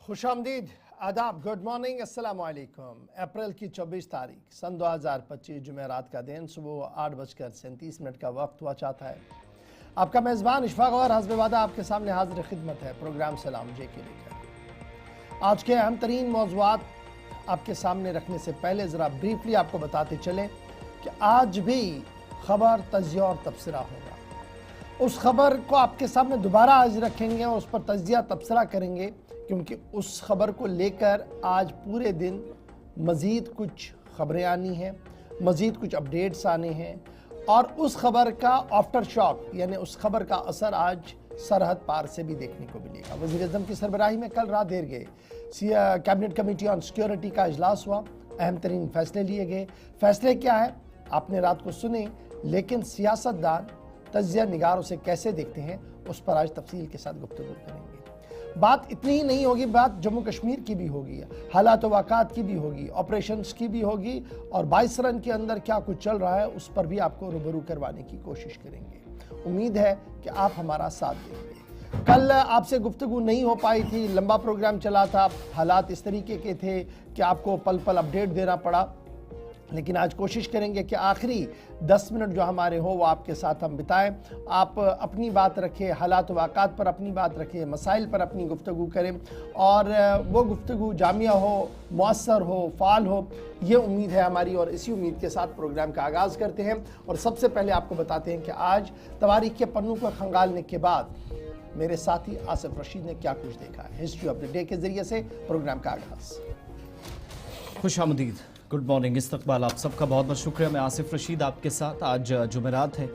खुशामदीद, आदाब, good morning, अस्सलाम वालेकुम। अप्रैल की 24 तारीख सन 2025 जुमेरात का दिन सुबह 8:37 का वक्त हुआ चाहता है। आपका मेज़बान इशफाक और हस्ब वादा आपके सामने हाजिर खिदमत है प्रोग्राम सलाम जे के लेकर। आज के अहम तरीन मौज़ूआत आपके सामने रखने से पहले ज़रा ब्रीफली आपको बताते चलें कि आज भी खबर, तजिया और तबसरा होगा। उस खबर को आपके सामने दोबारा आज रखेंगे और उस पर तजिया तबसरा करेंगे, क्योंकि उस खबर को लेकर आज पूरे दिन मज़ीद कुछ खबरें आनी हैं, मज़ीद कुछ अपडेट्स आने हैं और उस खबर का आफ्टर शॉक यानी उस खबर का असर आज सरहद पार से भी देखने को मिलेगा। वज़ीर-ए-आज़म की सरबराही में कल रात देर गए कैबिनेट कमेटी ऑन सिक्योरिटी का इजलास हुआ। अहम तरीन फैसले लिए गए। फैसले क्या है आपने रात को सुने, लेकिन सियासतदान तजिया निगारों से कैसे देखते हैं उस पर आज तफसील के साथ गुफ्तगू करेंगे। बात इतनी ही नहीं होगी, बात जम्मू कश्मीर की भी होगी, हालात वाक़ात की भी होगी, ऑपरेशंस की भी होगी और 22 रन के अंदर क्या कुछ चल रहा है उस पर भी आपको रूबरू करवाने की कोशिश करेंगे। उम्मीद है कि आप हमारा साथ देंगे। कल आपसे गुफ्तगू नहीं हो पाई थी, लंबा प्रोग्राम चला था, हालात इस तरीके के थे कि आपको पल पल अपडेट देना पड़ा, लेकिन आज कोशिश करेंगे कि आखिरी 10 मिनट जो हमारे हो वो आपके साथ हम बिताएं। आप अपनी बात रखें, हालात वाक़ात पर अपनी बात रखें, मसाइल पर अपनी गुफ्तगू करें और वो गुफ्तगू जामिया हो, मौसर हो, फ़ाल हो, ये उम्मीद है हमारी और इसी उम्मीद के साथ प्रोग्राम का आगाज़ करते हैं। और सबसे पहले आपको बताते हैं कि आज तवारीख के पन्नों को खंगालने के बाद मेरे साथी आसिफ रशीद ने क्या कुछ देखा है। हिस्ट्री ऑफ द डे के ज़रिए से प्रोग्राम का आगाज़। खुशामदीद, गुड मॉर्निंग, इस्तकबाल आप सबका बहुत बहुत शुक्रिया। मैं आसिफ रशीद आपके साथ। आज जुमेरात है,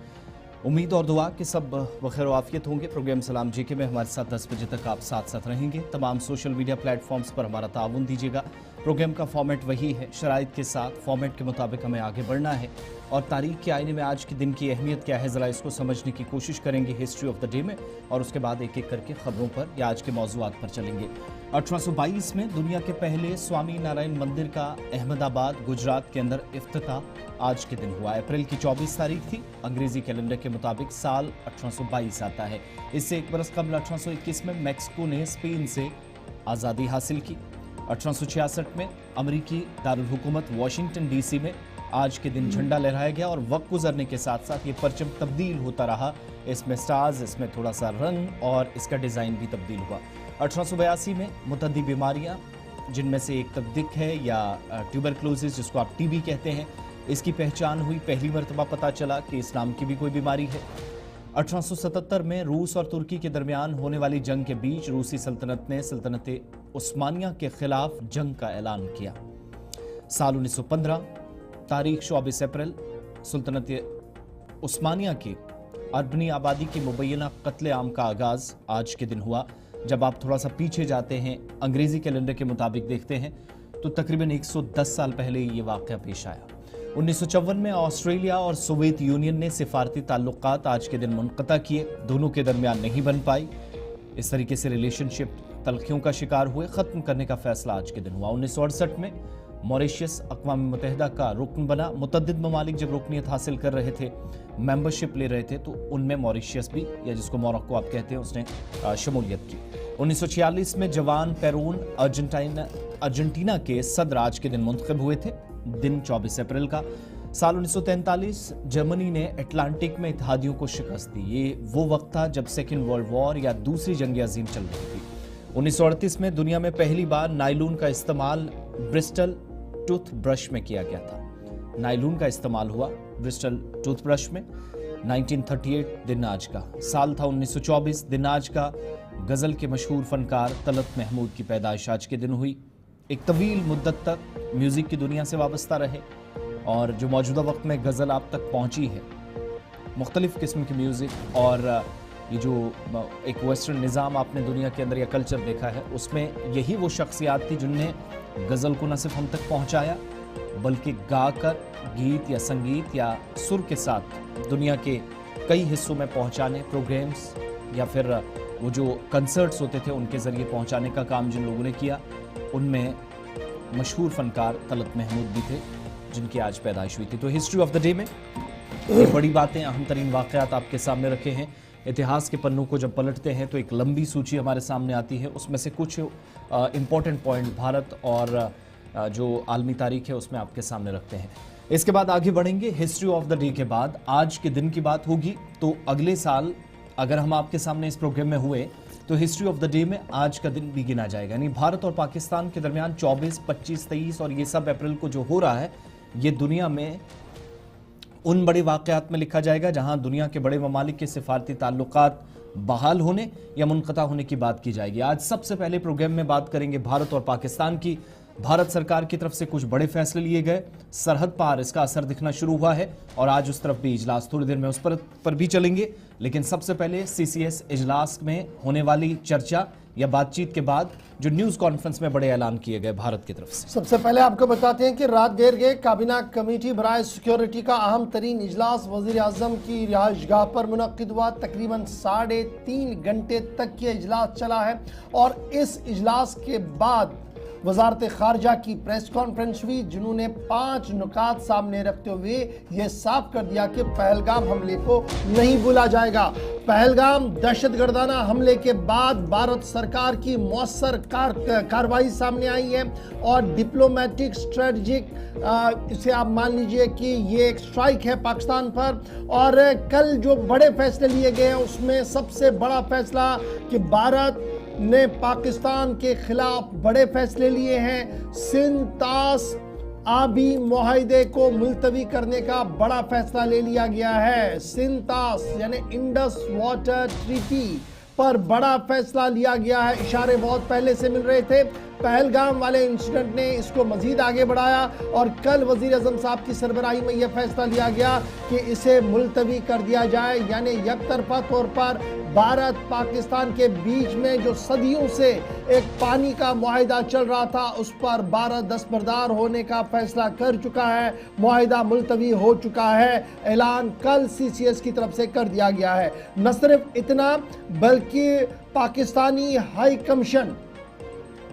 उम्मीद और दुआ कि सब बखैर आफियत होंगे। प्रोग्राम सलाम जेके में हमारे साथ 10 बजे तक आप साथ रहेंगे। तमाम सोशल मीडिया प्लेटफॉर्म्स पर हमारा ताउन दीजिएगा। प्रोग्राम का फॉर्मेट वही है, शराइत के साथ फॉर्मेट के मुताबिक हमें आगे बढ़ना है और तारीख के आईने में आज के दिन की अहमियत क्या है ज़रा इसको समझने की कोशिश करेंगे हिस्ट्री ऑफ द डे में और उसके बाद एक एक करके खबरों पर या आज के मौज़ूआत पर चलेंगे। 1822 में दुनिया के पहले स्वामी नारायण मंदिर का अहमदाबाद गुजरात के अंदर इफ्तिताह आज के दिन हुआ। अप्रैल की 24 तारीख थी। अंग्रेजी कैलेंडर के मुताबिक साल 1822 आता है। इससे एक बरस कबल 1821 में मैक्सिको ने स्पेन से आज़ादी हासिल की। 1866 में अमेरिकी दारुल हुकूमत वाशिंगटन डीसी में आज के दिन झंडा लहराया गया और वक्त गुजरने के साथ साथ ये परचम तब्दील होता रहा। इसमें स्टार्स, इसमें थोड़ा सा रंग और इसका डिज़ाइन भी तब्दील हुआ। 1882 में मुतअद्दी बीमारियां, जिनमें से एक तकदीक है या ट्यूबरक्लोसिस जिसको आप टीबी कहते हैं, इसकी पहचान हुई। पहली मरतबा पता चला कि इस नाम की भी कोई बीमारी है। 1877 में रूस और तुर्की के दरमियान होने वाली जंग के बीच रूसी सल्तनत ने सल्तनत उस्मानिया के खिलाफ जंग का ऐलान किया। साल 1915 तारीख 24 अप्रैल सुल्तनत उस्मानिया की अरबनी आबादी की मुबैना कत्ले आम का आगाज़ आज के दिन हुआ। जब आप थोड़ा सा पीछे जाते हैं, अंग्रेजी कैलेंडर के मुताबिक देखते हैं तो तकरीबन 110 साल पहले ये वाक़या पेश आया। 1954 में ऑस्ट्रेलिया और सोवियत यूनियन ने सिफारती ताल्लुकात आज के दिन मुनक़ता किए, दोनों के दरमियान नहीं बन पाई। इस तरीके से रिलेशनशिप तलखियों का शिकार हुए, ख़त्म करने का फैसला आज के दिन हुआ। 1968 में मॉरिशस अक़वाम मुत्तहिदा का रुकन बना। मुतअद्दिद ममालिक जब रुकनियत हासिल कर रहे थे, मेंबरशिप ले रहे थे, तो उनमें मॉरिशस भी, या जिसको मोरक्को आप कहते हैं, उसने शमूलियत की। 1946 में जवान पेरून अर्जेंटीना के सदर आज के दिन मुंतखब हुए थे, दिन 24 अप्रैल का। साल 1943 जर्मनी ने अटलांटिक में इत्तेहादियों को शिकस्त दी। ये वो वक्त था जब सेकेंड वर्ल्ड वॉर या दूसरी जंग अजीम चल रही थी। 1938 में दुनिया में पहली बार नायलून का इस्तेमाल ब्रिस्टल टूथब्रश में किया गया था। नायलून का इस्तेमाल हुआ ब्रिस्टल टूथब्रश में। 1938 दिन आज का साल था। 1924 दिन आज का गज़ल के मशहूर फनकार तलत महमूद की पैदाइश आज के दिन हुई। एक तवील मुद्दत तक म्यूज़िक की दुनिया से वाबस्ता रहे और जो मौजूदा वक्त में गज़ल आप तक पहुंची है, मुख्तलिफ़ किस्म की म्यूज़िक और ये जो एक वेस्टर्न निज़ाम आपने दुनिया के अंदर या कल्चर देखा है, उसमें यही वो शख्सियात थी जिनने गज़ल को न सिर्फ हम तक पहुंचाया बल्कि गाकर गीत या संगीत या सुर के साथ दुनिया के कई हिस्सों में पहुंचाने, प्रोग्राम्स या फिर वो जो कंसर्ट्स होते थे उनके ज़रिए पहुंचाने का काम जिन लोगों ने किया, उनमें मशहूर फ़नकार तलत महमूद भी थे जिनकी आज पैदाइश हुई थी। तो हिस्ट्री ऑफ द डे में बड़ी बातें, अहम तरीन वाक़यात आपके सामने रखे हैं। इतिहास के पन्नों को जब पलटते हैं तो एक लंबी सूची हमारे सामने आती है। उसमें से कुछ इंपॉर्टेंट पॉइंट भारत और जो आलमी तारीख है उसमें आपके सामने रखते हैं। इसके बाद आगे बढ़ेंगे। हिस्ट्री ऑफ द डे के बाद आज के दिन की बात होगी, तो अगले साल अगर हम आपके सामने इस प्रोग्राम में हुए तो हिस्ट्री ऑफ द डे में आज का दिन भी गिना जाएगा। यानी भारत और पाकिस्तान के दरमियान 24, 25, 23 और ये सब अप्रैल को जो हो रहा है, ये दुनिया में उन बड़े वाक़यात में लिखा जाएगा जहां दुनिया के बड़े ममालिक के सिफारती ताल्लुकात बहाल होने या मुनक़ता होने की बात की जाएगी। आज सबसे पहले प्रोग्राम में बात करेंगे भारत और पाकिस्तान की। भारत सरकार की तरफ से कुछ बड़े फैसले लिए गए, सरहद पार इसका असर दिखना शुरू हुआ है और आज उस तरफ भी इजलास, थोड़ी देर में उस पर भी चलेंगे। लेकिन सबसे पहले सीसीएस इजलास में होने वाली चर्चा या बातचीत के बाद जो न्यूज कॉन्फ्रेंस में बड़े ऐलान किए गए भारत की तरफ से। सबसे पहले आपको बताते हैं कि रात देर गए काबीना कमेटी बराए सिक्योरिटी का अहम तरीन इजलास वजीर आजम की रिहाइशगाह पर मुनक्किद हुआ। तकरीबन 3.5 घंटे तक ये इजलास चला है और इस इजलास के बाद वजारत खारजा की प्रेस कॉन्फ्रेंस हुई, जिन्होंने 5 नुकात सामने रखते हुए ये साफ कर दिया कि पहलगाम हमले को नहीं भूला जाएगा। पहलगाम दहशतगर्दाना हमले के बाद भारत सरकार की मौसर कार्रवाई सामने आई है और डिप्लोमेटिक स्ट्रेटजिक इसे आप मान लीजिए कि ये एक स्ट्राइक है पाकिस्तान पर। और कल जो बड़े फैसले लिए गए हैं उसमें सबसे बड़ा फैसला कि भारत ने पाकिस्तान के खिलाफ बड़े फैसले लिए हैं। सिंध तास आबी मुआहदे को मुलतवी करने का बड़ा फैसला ले लिया गया है। सिंध तास यानी इंडस वाटर ट्रीटी पर बड़ा फैसला लिया गया है। इशारे बहुत पहले से मिल रहे थे। पहलगाम वाले इंसिडेंट ने इसको मजीद आगे बढ़ाया और कल वजीर आजम साहब की सरबराही में यह फैसला लिया गया कि इसे मुलतवी कर दिया जाए। यानी यकतरफा तौर पर भारत पाकिस्तान के बीच में जो सदियों से एक पानी का मुआहिदा चल रहा था उस पर भारत दस्तबरदार होने का फैसला कर चुका है। मुआहिदा मुलतवी हो चुका है। ऐलान कल सीसीएस की तरफ से कर दिया गया है। न सिर्फ इतना बल्कि पाकिस्तानी हाई कमीशन,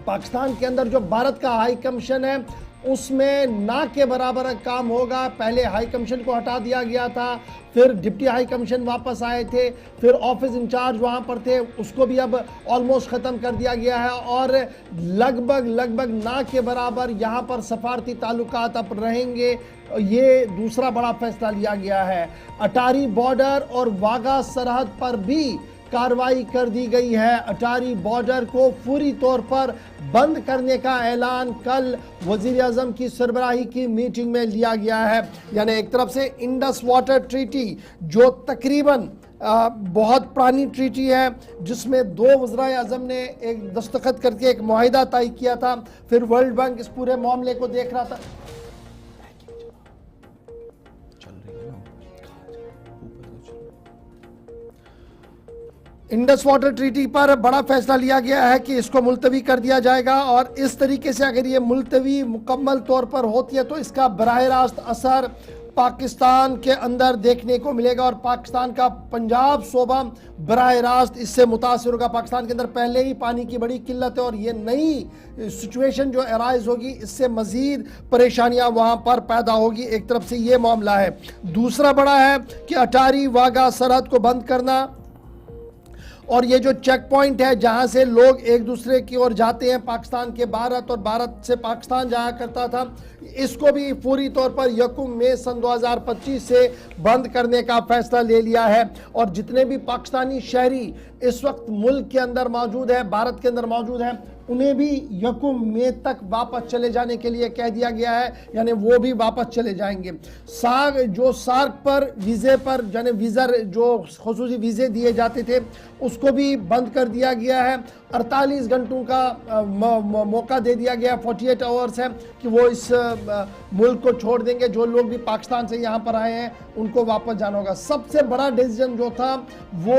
पाकिस्तान के अंदर जो भारत का हाई कमीशन है उसमें ना के बराबर काम होगा। पहले हाई कमीशन को हटा दिया गया था, फिर डिप्टी हाई कमीशन वापस आए थे, फिर ऑफिस इंचार्ज वहाँ पर थे, उसको भी अब ऑलमोस्ट ख़त्म कर दिया गया है और लगभग ना के बराबर यहाँ पर सफारती ताल्लुकात अब रहेंगे। ये दूसरा बड़ा फैसला लिया गया है। अटारी बॉर्डर और वाघा सरहद पर भी कार्रवाई कर दी गई है। अटारी बॉर्डर को पूरी तौर पर बंद करने का ऐलान कल वजीर आजम की सरबराही की मीटिंग में लिया गया है। यानी एक तरफ से इंडस वाटर ट्रीटी जो तकरीबन बहुत पुरानी ट्रीटी है, जिसमें 2 वज़राए आज़म ने एक दस्तखत करके एक मुआहिदा तय किया था, फिर वर्ल्ड बैंक इस पूरे मामले को देख रहा था। इंडस वाटर ट्रीटी पर बड़ा फैसला लिया गया है कि इसको मुलतवी कर दिया जाएगा और इस तरीके से अगर ये मुलतवी मुकम्मल तौर पर होती है तो इसका बराह रास्त असर पाकिस्तान के अंदर देखने को मिलेगा और पाकिस्तान का पंजाब सूबा बराह रास्त इससे मुतासिर होगा। पाकिस्तान के अंदर पहले ही पानी की बड़ी किल्लत है और ये नई सिचुएशन जो अराइज होगी इससे मज़ीद परेशानियां वहां पर पैदा होगी। एक तरफ से ये मामला है। दूसरा बड़ा है कि अटारी वाघा सरहद को बंद करना और ये जो चेक पॉइंट है जहां से लोग एक दूसरे की ओर जाते हैं, पाकिस्तान के भारत और भारत से पाकिस्तान जाया करता था, इसको भी पूरी तौर पर 1 मई सन 2025 से बंद करने का फैसला ले लिया है। और जितने भी पाकिस्तानी शहरी इस वक्त मुल्क के अंदर मौजूद है, भारत के अंदर मौजूद है, उन्हें भी 1 मई तक वापस चले जाने के लिए कह दिया गया है। यानी वो भी वापस चले जाएंगे। सार्क पर वीज़े पर यानी वीज़ा जो खुसूसी वीज़े दिए जाते थे उसको भी बंद कर दिया गया है। 48 घंटों का मौका दे दिया गया, 48 आवर्स है कि वो इस मुल्क को छोड़ देंगे। जो लोग भी पाकिस्तान से यहाँ पर आए हैं उनको वापस जाना होगा। सबसे बड़ा डिसीजन जो था वो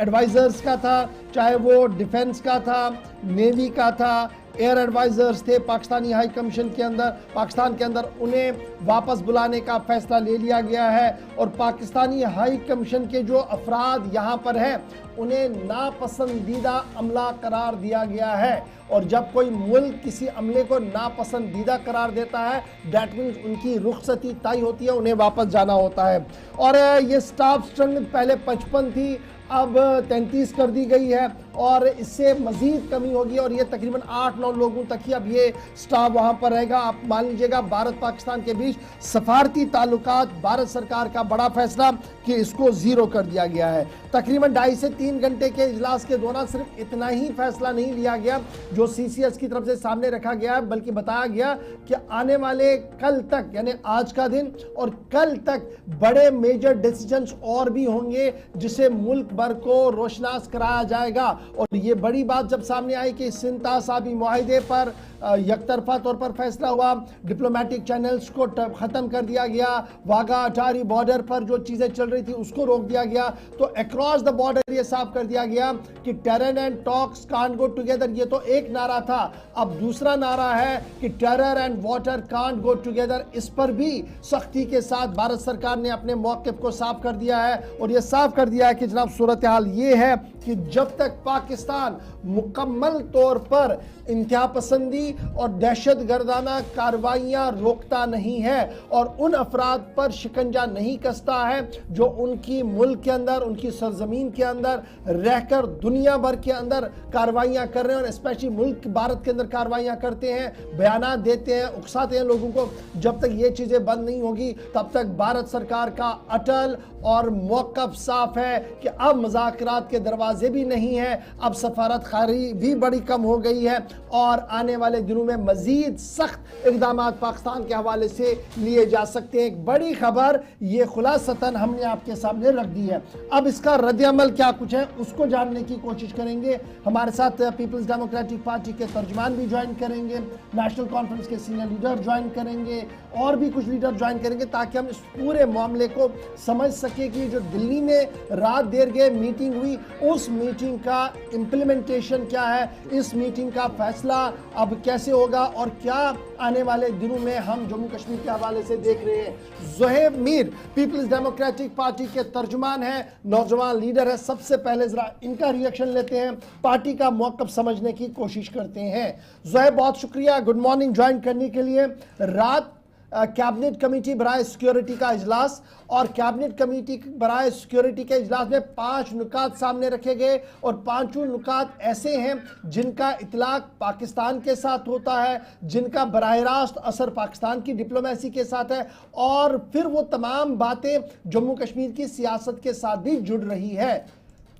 एडवाइजर्स का था, चाहे वो डिफेंस का था, नेवी का था, एयर एडवाइजर्स थे पाकिस्तानी हाई कमीशन के अंदर, पाकिस्तान के अंदर, उन्हें वापस बुलाने का फैसला ले लिया गया है। और पाकिस्तानी हाई कमीशन के जो अफराद यहाँ पर हैं उन्हें नापसंदीदा अमला करार दिया गया है। और जब कोई मुल्क किसी अमले को नापसंदीदा करार देता है, दैट मीन्स उनकी रुखसती तय होती है, उन्हें वापस जाना होता है। और ये स्टाफ स्ट्रेंथ पहले 55 थी, अब 33 कर दी गई है और इससे मजीद कमी होगी और ये तकरीबन 8-9 लोगों तक ही अब ये स्टाफ वहाँ पर रहेगा। आप मान लीजिएगा भारत पाकिस्तान के बीच सफारती ताल्लुकात, भारत सरकार का बड़ा फैसला कि इसको ज़ीरो कर दिया गया है। तकरीबन 2.5 से 3 घंटे के इजलास के दौरान सिर्फ इतना ही फैसला नहीं लिया गया जो CCS की तरफ से सामने रखा गया है, बल्कि बताया गया कि आने वाले कल तक, यानी आज का दिन और कल तक, बड़े मेजर डिसीजंस और भी होंगे जिसे मुल्क भर को रोशनास कराया जाएगा। और ये बड़ी बात जब सामने आई कि सिंता साबी मुआहिदे पर यकतरफा तौर पर फैसला हुआ, डिप्लोमेटिक चैनल्स को ख़त्म कर दिया गया, वाघा अटारी बॉर्डर पर जो चीज़ें चल रही थी उसको रोक दिया गया, तो अक्रॉस द बॉर्डर ये साफ कर दिया गया कि terror and talks can't go together. ये तो एक नारा था, अब दूसरा नारा है कि terror and water can't go together. इस पर भी सख्ती के साथ भारत सरकार ने अपने मौक़िफ़ को साफ कर दिया है और ये साफ कर दिया है कि जनाब सूरत हाल ये है कि जब तक पाकिस्तान मुकम्मल तौर पर इंतहा पसंदी और दहशत गर्दाना कार्रवाइयाँ रोकता नहीं है और उन अफराद पर शिकंजा नहीं कसता है जो उनकी मुल्क के अंदर, उनकी सरजमीन के अंदर रहकर दुनिया भर के अंदर कार्रवाइयाँ कर रहे हैं और स्पेशली मुल्क भारत के अंदर कार्रवाइयाँ करते हैं, बयानात देते हैं, उकसाते हैं लोगों को, जब तक ये चीज़ें बंद नहीं होगी तब तक भारत सरकार का अटल और मौक़िफ़ साफ है कि अब मुज़ाकरात के दरवाजे भी नहीं हैं, अब सफारत खारी भी बड़ी कम हो गई है और आने वाले दिनों में मजीद सख्त इक़दाम पाकिस्तान के हवाले से लिए जा सकते हैं। एक बड़ी खबर ये खुलासतन हमने आपके सामने रख दी है। अब इसका रद्द-ए-अमल क्या कुछ है उसको जानने की कोशिश करेंगे। हमारे साथ पीपल्स डेमोक्रेटिक पार्टी के तर्जमान भी ज्वाइन करेंगे, नेशनल कॉन्फ्रेंस के सीनियर लीडर ज्वाइन करेंगे और भी कुछ लीडर ज्वाइन करेंगे ताकि हम इस पूरे मामले को समझ सकें कि जो दिल्ली में रात देर गए मीटिंग हुई, उस मीटिंग का इम्प्लीमेंटेशन क्या है, इस मीटिंग का फैसला अब कैसे होगा और क्या आने वाले दिनों में हम जम्मू कश्मीर के हवाले से देख रहे हैं। ज़ुहैब मीर पीपल्स डेमोक्रेटिक पार्टी के तर्जुमान हैं, नौजवान लीडर है। सबसे पहले जरा इनका रिएक्शन लेते हैं, पार्टी का मौक़िफ़ समझने की कोशिश करते हैं। ज़ुहैब बहुत शुक्रिया गुड मॉर्निंग ज्वाइन करने के लिए। रात कैबिनेट कमेटी बराए सिक्योरिटी का इजलास और कैबिनेट कमेटी बराए सिक्योरिटी के इजलास में 5 नुकात सामने रखे गए और 5 नुकात ऐसे हैं जिनका इतलाक पाकिस्तान के साथ होता है, जिनका बराह रास्त असर पाकिस्तान की डिप्लोमेसी के साथ है और फिर वो तमाम बातें जम्मू कश्मीर की सियासत के साथ भी जुड़ रही है।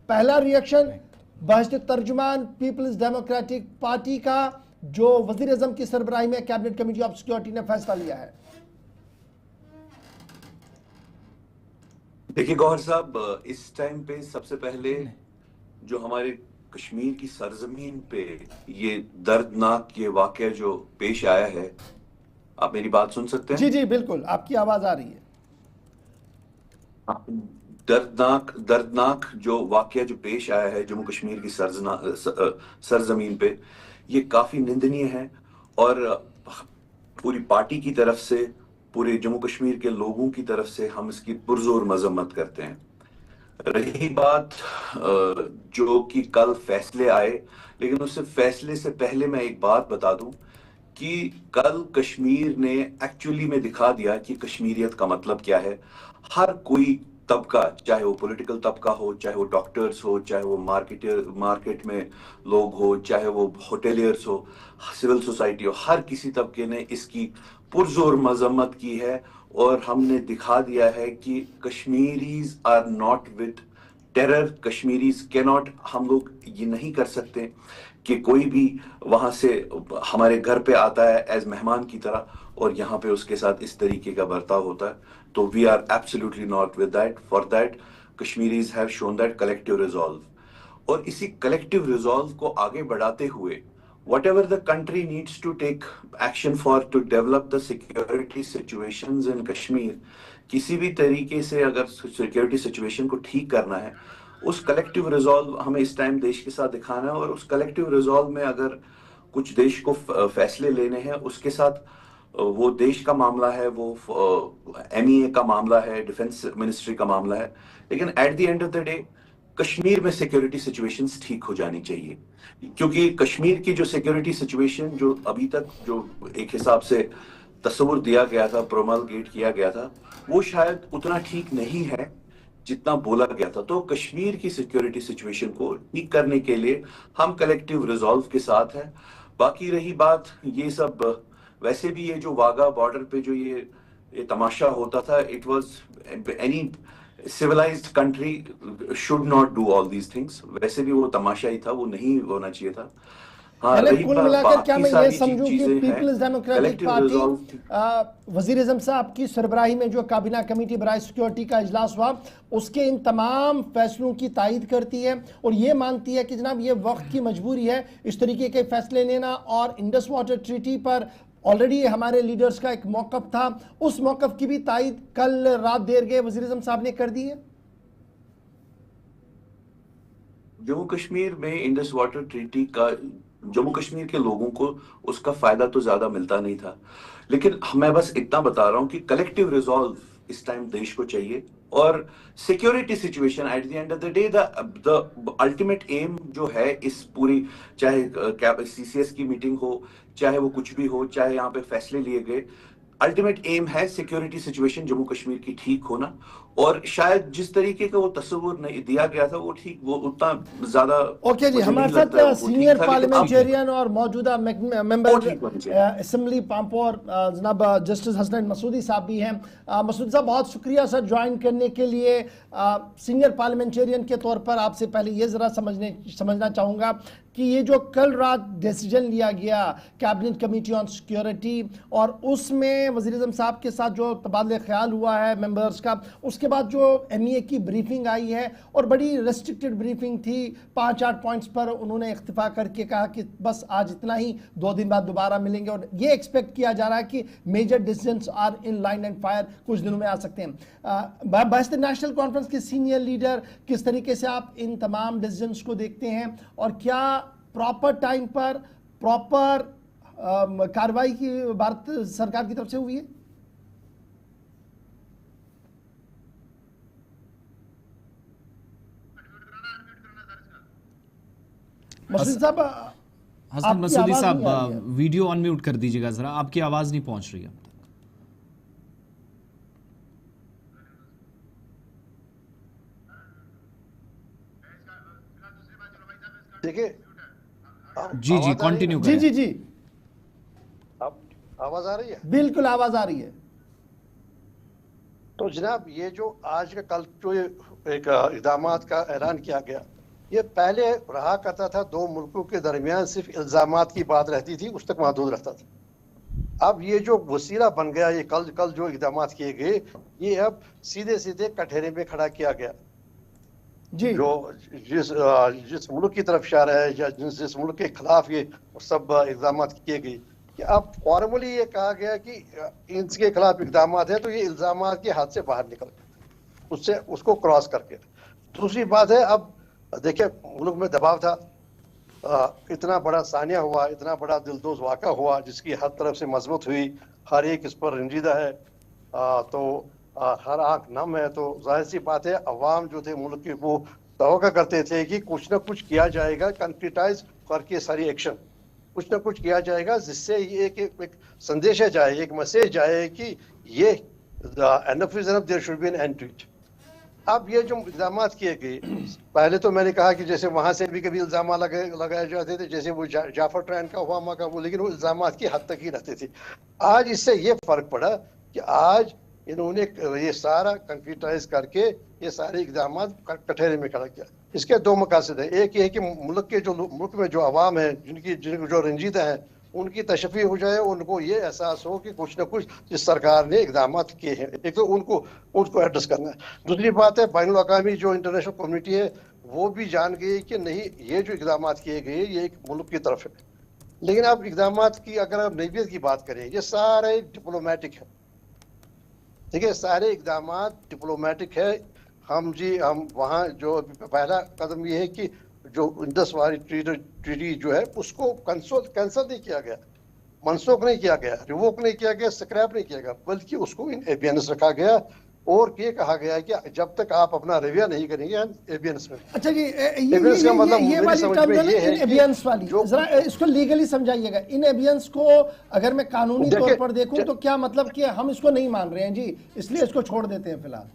पहला रिएक्शन बहश्त तर्जुमान पीपल्स डेमोक्रेटिक पार्टी का जो वज़ीर आज़म की सरबराही में कैबिनेट कमेटी ऑफ सिक्योरिटी ने फैसला लिया है। देखिए गौहर साहब, इस टाइम पे सबसे पहले जो हमारे कश्मीर की सरजमीन पे ये दर्दनाक ये वाकया जो पेश आया है, आप मेरी बात सुन सकते हैं? जी जी बिल्कुल, आपकी आवाज आ रही है। दर्दनाक जो वाकया जो पेश आया है जम्मू कश्मीर की सरजमीन पे, ये काफी निंदनीय है और पूरी पार्टी की तरफ से, पूरे जम्मू कश्मीर के लोगों की तरफ से हम इसकी पुरजोर मजम्मत करते हैं। रही बात जो कि कल फैसले आए, लेकिन उससे फैसले से पहले मैं एक बात बता दूं कि कल कश्मीर ने एक्चुअली में दिखा दिया कि कश्मीरियत का मतलब क्या है। हर कोई तबका, चाहे वो पॉलिटिकल तबका हो, चाहे वो डॉक्टर्स हो, चाहे वो मार्केट में लोग हो, चाहे वो होटेलियर्स हो, सिविल सोसाइटी हो, हर किसी तबके ने इसकी पुरजोर मजम्मत की है और हमने दिखा दिया है कि Kashmiris are not with terror. Kashmiris cannot, हम लोग ये नहीं कर सकते कि कोई भी वहां से हमारे घर पे आता है एज मेहमान की तरह और यहाँ पे उसके साथ इस तरीके का बर्ताव होता है। तो we are absolutely not with that. For that Kashmiris have shown that collective resolve और इसी कलेक्टिव रिजॉल्व को आगे बढ़ाते हुए whatever the country needs to take action for to develop the security situations in Kashmir, किसी भी तरीके से अगर सिक्योरिटी सिचुएशन को ठीक करना है, उस कलेक्टिव रिजॉल्व हमें इस टाइम देश के साथ दिखाना है और उस कलेक्टिव रिजॉल्व में अगर कुछ देश को फैसले लेने हैं, उसके साथ वो देश का मामला है, वो MEA का मामला है, डिफेंस मिनिस्ट्री का मामला है, लेकिन eight the end of the day Kashmir में सिक्योरिटी सिचुएशंस ठीक हो जानी चाहिए, क्योंकि कश्मीर की जो सिक्योरिटी सिचुएशन जो अभी तक जो एक हिसाब से तस्वुर दिया गया था, प्रोमलगेट किया गया था, वो शायद उतना ठीक नहीं है जितना बोला गया था। तो कश्मीर की सिक्योरिटी सिचुएशन को ठीक करने के लिए हम कलेक्टिव रिजॉल्व के साथ हैं। बाकी रही बात ये सब, वैसे भी ये जो वाघा बॉर्डर पे जो ये तमाशा होता था, it was any civilised country should not do all these things. वैसे भी वो तमाशा ही था, वो नहीं होना चाहिए था। हाँ, यानी रही कुल मिलाकर क्या बाकी मैं ये सारी समझूं कि चीजें हैं, People's Democratic collective party resolve. वजीर आजम साहब की सरबराही में जो काबीना कमेटी बराए सिक्योरिटी का इजलास हुआ, उसके इन तमाम फैसलों की तायद करती है और ये मानती है कि जनाब ये वक्त की मजबूरी है इस तरीके के फैसले लेना। और इंडस वाटर ट्रीटी पर ऑलरेडी हमारे लीडर्स का एक मौकफ था, उस मौकफ की भी तायद कल रात देर गए वजीर आजम साहब ने कर दी है। जम्मू कश्मीर में इंडस वाटर ट्रीटी का जम्मू कश्मीर के लोगों को उसका फायदा तो ज्यादा मिलता नहीं था, लेकिन मैं बस इतना बता रहा हूं कि कलेक्टिव रिजॉल्व इस टाइम देश को चाहिए। और security situation at the end of the day, the ultimate aim जो है इस पूरी, चाहे CCS की मीटिंग हो, चाहे वो कुछ भी हो, चाहे यहाँ पे फैसले लिए गए, अल्टीमेट एम है सिक्योरिटी सिचुएशन जम्मू कश्मीर की ठीक होना। और शायद जिस तरीके का वो तस्वीर नहीं दिया गया था वो ठीक, वो उतना ज्यादा ओके जी, मुझे हमारे नहीं लगता है साथ वो ठीक सीनियर था, लेकिन अब पार्लियामेंटेरियन और मौजूदा मेंबर वो ठीक होनी चाहिए। असेंबली पांपोर जनाब जस्टिस हसनैन मसूदी साहब भी हैं। मसूदी साहब, बहुत शुक्रिया सर ज्वाइन करने के लिए। सीनियर पार्लियामेंटेरियन के तौर पर आपसे पहले ये ज़रा समझना चाहूँगा कि ये जो कल रात डिसीजन लिया गया कैबिनेट कमेटी ऑन सिक्योरिटी, और उसमें वज़ीर आज़म साहब के साथ जो तबादला ख्याल हुआ है मेंबर्स का, उसके बाद जो MEA की ब्रीफिंग आई है और बड़ी रेस्ट्रिक्टेड ब्रीफिंग थी, 5-8 पॉइंट्स पर उन्होंने इख्तिफा करके कहा कि बस आज इतना ही, 2 दिन बाद दोबारा मिलेंगे, और ये एक्सपेक्ट किया जा रहा है कि major decisions are in line and fire कुछ दिनों में आ सकते हैं। बहस्त नेशनल कॉन्फ्रेंस के सीनियर लीडर, किस तरीके से आप इन तमाम डिसीजंस को देखते हैं और क्या प्रॉपर टाइम पर प्रॉपर कार्रवाई की भारत सरकार की तरफ से हुई है? मसूदी साहब, हसन मसूदी साहब, वीडियो अनम्यूट कर दीजिएगा जरा, आपकी आवाज नहीं पहुंच रही है अब तक। देखिए जी जी कंटिन्यू जी करें। जी जी, अब आवाज आ रही है? बिल्कुल आवाज आ रही है। तो जनाब, ये जो आज का कल जो ये एक इक़दामात का ऐलान किया गया, ये पहले रहा करता था 2 मुल्कों के दरमियान सिर्फ इल्जामात की बात रहती थी, उस तक महदूद रहता था। अब ये जो वसीला बन गया, ये कल जो इक़दामात किए गए, ये अब सीधे सीधे कटहरे में खड़ा किया गया। जी, जो जिस मुल्क की तरफ इशारा है या जिस मुल्क के खिलाफ ये सब इक़दामात किए गए, कि अब फॉर्मली ये कहा गया कि इनके खिलाफ इक़दामात है, तो ये इल्जामात के हाथ से बाहर निकल गए, उससे उसको क्रॉस करके। दूसरी बात है, अब देखिए मुल्क में दबाव था, इतना बड़ा सानिया हुआ, इतना बड़ा दिलदोज वाक़ा हुआ जिसकी हर तरफ से मजबूत हुई, हर एक इस पर रंजीदा है, तो हर आंख नम है। तो जाहिर सी बात है, अवाम जो थे मुल्क के, वो तवक्का करते थे कि कुछ ना कुछ किया जाएगा, कंक्रीटाइज करके सारी एक्शन कुछ ना कुछ किया जाएगा, जिससे ये एक संदेश जाए, एक मैसेज जाए कि ये enough is enough, there should be an end to it. अब ये जो इल्जाम किए गए, पहले तो मैंने कहा कि जैसे वहां से भी कभी इल्जाम लगाए जाते थे, जैसे वो जाफर ट्रेन का हुआ का वो, लेकिन वो इल्जाम की हद तक ही रहते थे। आज इससे ये फर्क पड़ा कि आज इन्होंने ये सारा कंक्रीटाइज करके ये सारे इक़दाम कटहरे में खड़ा किया। इसके 2 मकासद है, एक ये है कि मुल्क में जो अवाम है, जिनकी जो रंजीदा है, उनकी तशफ़ी हो जाए, उनको ये एहसास हो कि कुछ ना कुछ जिस सरकार ने इक़दाम किए हैं, एक तो उनको एड्रेस करना है। दूसरी बात है, बैनुल अक़वामी जो इंटरनेशनल कम्युनिटी है, वो भी जान गई कि नहीं, ये जो इक़दाम किए गए ये एक मुल्क की तरफ है। लेकिन अब इक़दाम की अगर आप नैयत की बात करें, ये सारे डिप्लोमेटिक है। देखिए, सारे इक़दाम डिप्लोमेटिक है। हम वहाँ जो पहला कदम ये है कि जो इंडस वाली ट्रीटी जो है उसको कैंसिल नहीं किया गया, मनसूख नहीं किया गया, रिवोक नहीं किया गया, स्क्रैप नहीं किया गया, बल्कि उसको इन एबियंस रखा गया और ये कहा गया कि जब तक आप अपना रिव्यू नहीं करेंगे एबियंस में। अच्छा जी, एबियंस का मतलब ये वाली टर्म है ये है इन एबियंस वाली, जरा इसको लीगली समझाइएगा। इन एबियंस को अगर मैं कानूनी तौर पर देखूं तो क्या मतलब कि हम इसको नहीं मान रहे हैं जी, इसलिए इसको छोड़ देते हैं फिलहाल?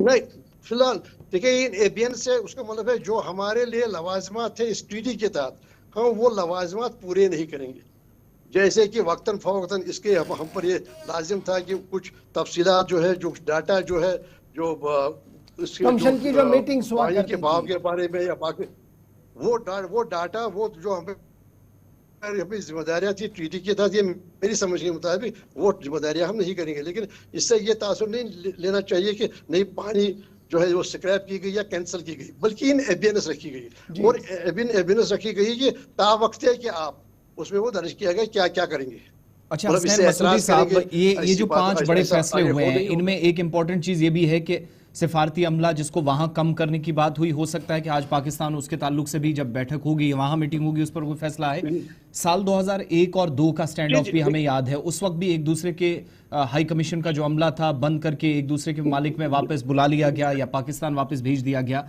नहीं, फिलहाल देखिए इन एबियंस से उसका मतलब है जो हमारे लिए लवाजमात थे इस ट्रीटी के तहत हम वो लवाजमात पूरे नहीं करेंगे। जैसे कि वक्तन फवक्तन इसके हम पर ये लाजिम था कि कुछ तफसीलात जो है, जो डाटा जो है, जो कमीशन की जो मीटिंग्स हुआ करती के भाव के बारे में या बाकी वो डाटा वो जो हमें अपनी जिम्मेदारियां थी ट्रीटी के तहत, ये मेरी समझ के मुताबिक वो जिम्मेदारियां हम नहीं करेंगे। लेकिन इससे ये तासुर नहीं लेना चाहिए कि नहीं पानी जो है वो स्क्रैप की गई या कैंसिल की गई, बल्कि इन एबियंस रखी गई और एबियंस रखी गई कि तावक्त है कि आप उसमें वो दर्ज किया गया क्या क्या करेंगे। अच्छा हसनैन मसूदी साहब, ये जो 5 बड़े फैसले हुए हैं इनमें एक इंपॉर्टेंट चीज ये भी है कि सिफारती अमला जिसको वहां कम करने की बात हुई, हो सकता है कि आज पाकिस्तान उसके ताल्लुक से भी जब बैठक होगी, वहां मीटिंग होगी, उस पर कोई फैसला आए। साल 2001 और 2 का स्टैंड ऑफ भी हमें याद है, उस वक्त भी एक दूसरे के हाई कमीशन का जो अमला था बंद करके एक दूसरे के मालिक में वापस बुला लिया गया या पाकिस्तान वापस भेज दिया गया।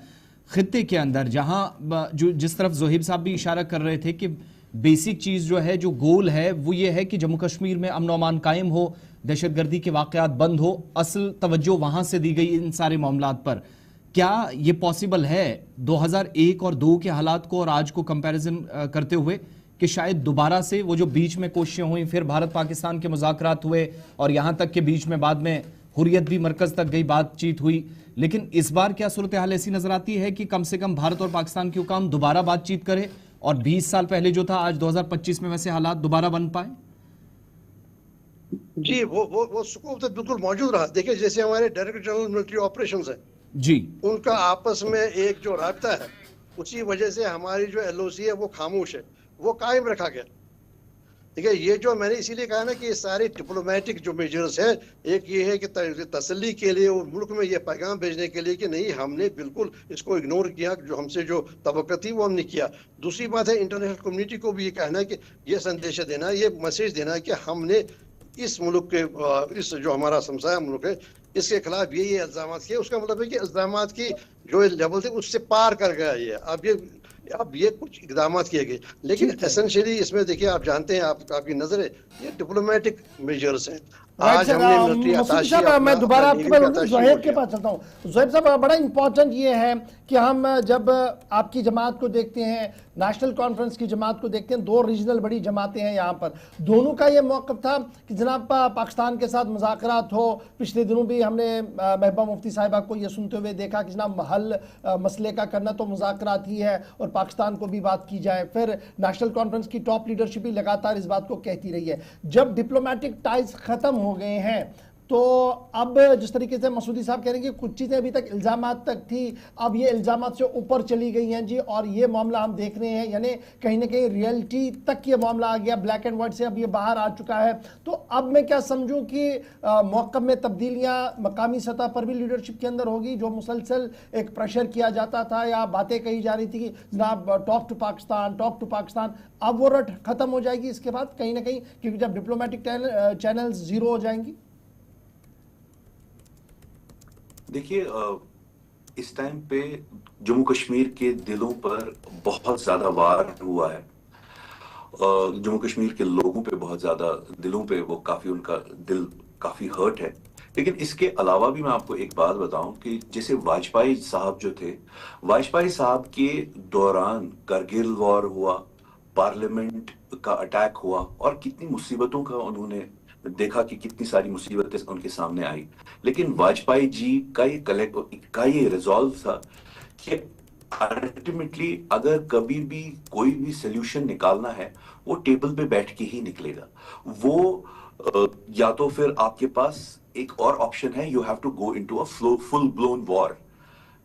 खित्ते के अंदर जहां जो जिस तरफ जोहिब साहब भी इशारा कर रहे थे कि बेसिक चीज जो है, जो गोल है वो ये है कि जम्मू कश्मीर में अमन अमान कायम हो, दहशतगर्दी के वाकयात बंद हो, असल तवज्जो वहां से दी गई इन सारे मामलात पर। क्या ये पॉसिबल है 2001 और 2 के हालात को और आज को कंपैरिजन करते हुए कि शायद दोबारा से वो जो बीच में कोशिशें हुई, फिर भारत पाकिस्तान के मुज़ाकरात हुए और यहां तक के बीच में बाद में हुर्रियत भी मरकज तक गई, बातचीत हुई, लेकिन इस बार क्या सूरत हाल ऐसी नजर आती है कि कम से कम भारत और पाकिस्तान के हुकाम दोबारा बातचीत करे और 20 साल पहले जो था आज 2025 में वैसे हालात दोबारा बन पाए? जी, वो स्कोप तो बिल्कुल मौजूद रहा। देखिए जैसे हमारे डायरेक्टर जनरल मिलिट्री ऑपरेशंस है जी, उनका आपस में एक जो राब्ता है, उसी वजह से हमारी जो एलओसी है वो खामोश है, वो कायम रखा गया। ठीक है, ये जो मैंने इसीलिए कहा ना कि ये सारे डिप्लोमेटिक जो मेजर्स है, एक ये है कि तसल्ली के लिए और मुल्क में ये पैगाम भेजने के लिए कि नहीं हमने बिल्कुल इसको इग्नोर किया, जो हमसे जो तवक्को थी वो हमने किया। दूसरी बात है इंटरनेशनल कम्युनिटी को भी ये कहना है कि ये संदेश देना, ये मैसेज देना कि हमने इस मुल्क के इस जो हमारा समसाया मुल्क है इसके खिलाफ ये इल्जाम किए। उसका मतलब है कि इल्जाम की जो लेवल थे उससे पार कर गया ये। अब ये कुछ इकदाम किए गए, लेकिन एसेंशियली इसमें देखिए आप जानते हैं, आपकी नजर है ये डिप्लोमेटिक मेजर्स हैं। आज हमने मिलिट्री अताशी साहब, मैं दोबारा आपके पास ज़ोहैब के पास चलता हूँ। ज़ोहैब साहब, बड़ा इंपॉर्टेंट ये है कि हम जब आपकी जमात को देखते हैं, नेशनल कॉन्फ्रेंस की जमात को देखते हैं, 2 रीजनल बड़ी जमातें हैं यहाँ पर, दोनों का ये मौक़िफ़ था कि जनाब पाकिस्तान के साथ मुज़ाकरात हो। पिछले दिनों भी हमने महबूबा मुफ्ती साहिबा को ये सुनते हुए देखा कि जनाब हल मसले का करना तो मुज़ाकरात ही है और पाकिस्तान को भी बात की जाए। फिर नेशनल कॉन्फ्रेंस की टॉप लीडरशिप भी लगातार इस बात को कहती रही है। जब डिप्लोमेटिक टाइज ख़त्म हो गए हैं तो अब जिस तरीके से मसूदी साहब कह रहे हैं कि कुछ चीज़ें अभी तक इल्ज़ामात तक थी, अब ये इल्ज़ामात से ऊपर चली गई हैं जी, और ये मामला हम देख रहे हैं, यानी कहीं ना कहीं रियलिटी तक ये मामला आ गया, ब्लैक एंड वाइट से अब ये बाहर आ चुका है। तो अब मैं क्या समझूं कि मौक़िफ़ में तब्दीलियाँ मकामी सतह पर भी लीडरशिप के अंदर होगी? जो मुसलसल एक प्रेशर किया जाता था या बातें कही जा रही थी कि जनाब टॉक टू पाकिस्तान, अब वो रट ख़त्म हो जाएगी इसके बाद कहीं ना कहीं, क्योंकि जब डिप्लोमेटिक चैनल्स ज़ीरो हो जाएंगी। देखिए, इस टाइम पे जम्मू कश्मीर के दिलों पर बहुत ज्यादा वार हुआ है। जम्मू कश्मीर के लोगों पे बहुत ज्यादा दिलों पे वो काफी, उनका दिल काफी हर्ट है। लेकिन इसके अलावा भी मैं आपको एक बात बताऊं कि जैसे वाजपेयी साहब जो थे, वाजपेयी साहब के दौरान करगिल वॉर हुआ, पार्लियामेंट का अटैक हुआ और कितनी मुसीबतों का उन्होंने देखा कि कितनी सारी मुसीबतें उनके सामने आई। लेकिन वाजपेयी जी का ये रिजॉल्व था कि अल्टीमेटली अगर कभी भी कोई भी सोल्यूशन निकालना है वो टेबल पे बैठ के ही निकलेगा। वो या तो फिर आपके पास एक और ऑप्शन है, you have to go into a full blown war,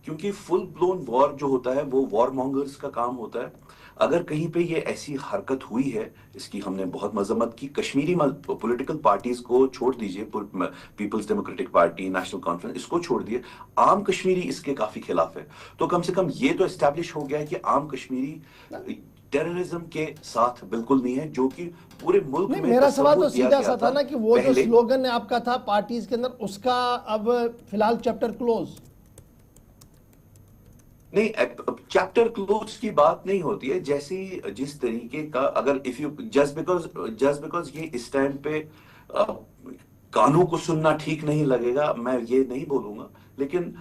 क्योंकि फुल ब्लोन वॉर जो होता है वो वॉर मॉन्गर्स का काम होता है। अगर कहीं पे ये ऐसी हरकत हुई है, इसकी हमने बहुत मजम्मत की। कश्मीरी पॉलिटिकल पार्टीज को छोड़ दीजिए, peoples democratic party, national conference, इसको छोड़ दिए, आम कश्मीरी इसके काफी खिलाफ है। तो कम से कम ये तो एस्टैब्लिश हो गया है कि आम कश्मीरी टेररिज्म के साथ बिल्कुल नहीं है, जो कि पूरे मुल्क नहीं, में मेरा सवाल तो तस्वुर दिया सीधा गया सा था ना कि वो जो पहले। स्लोगन आपका था पार्टीज के अंदर, उसका अब फिलहाल चैप्टर क्लोज। नहीं, चैप्टर क्लोज की बात नहीं होती है। जैसे जिस तरीके का, अगर इफ यू जस्ट बिकॉज ये इस टाइम पे कानों को सुनना ठीक नहीं लगेगा, मैं ये नहीं बोलूंगा, लेकिन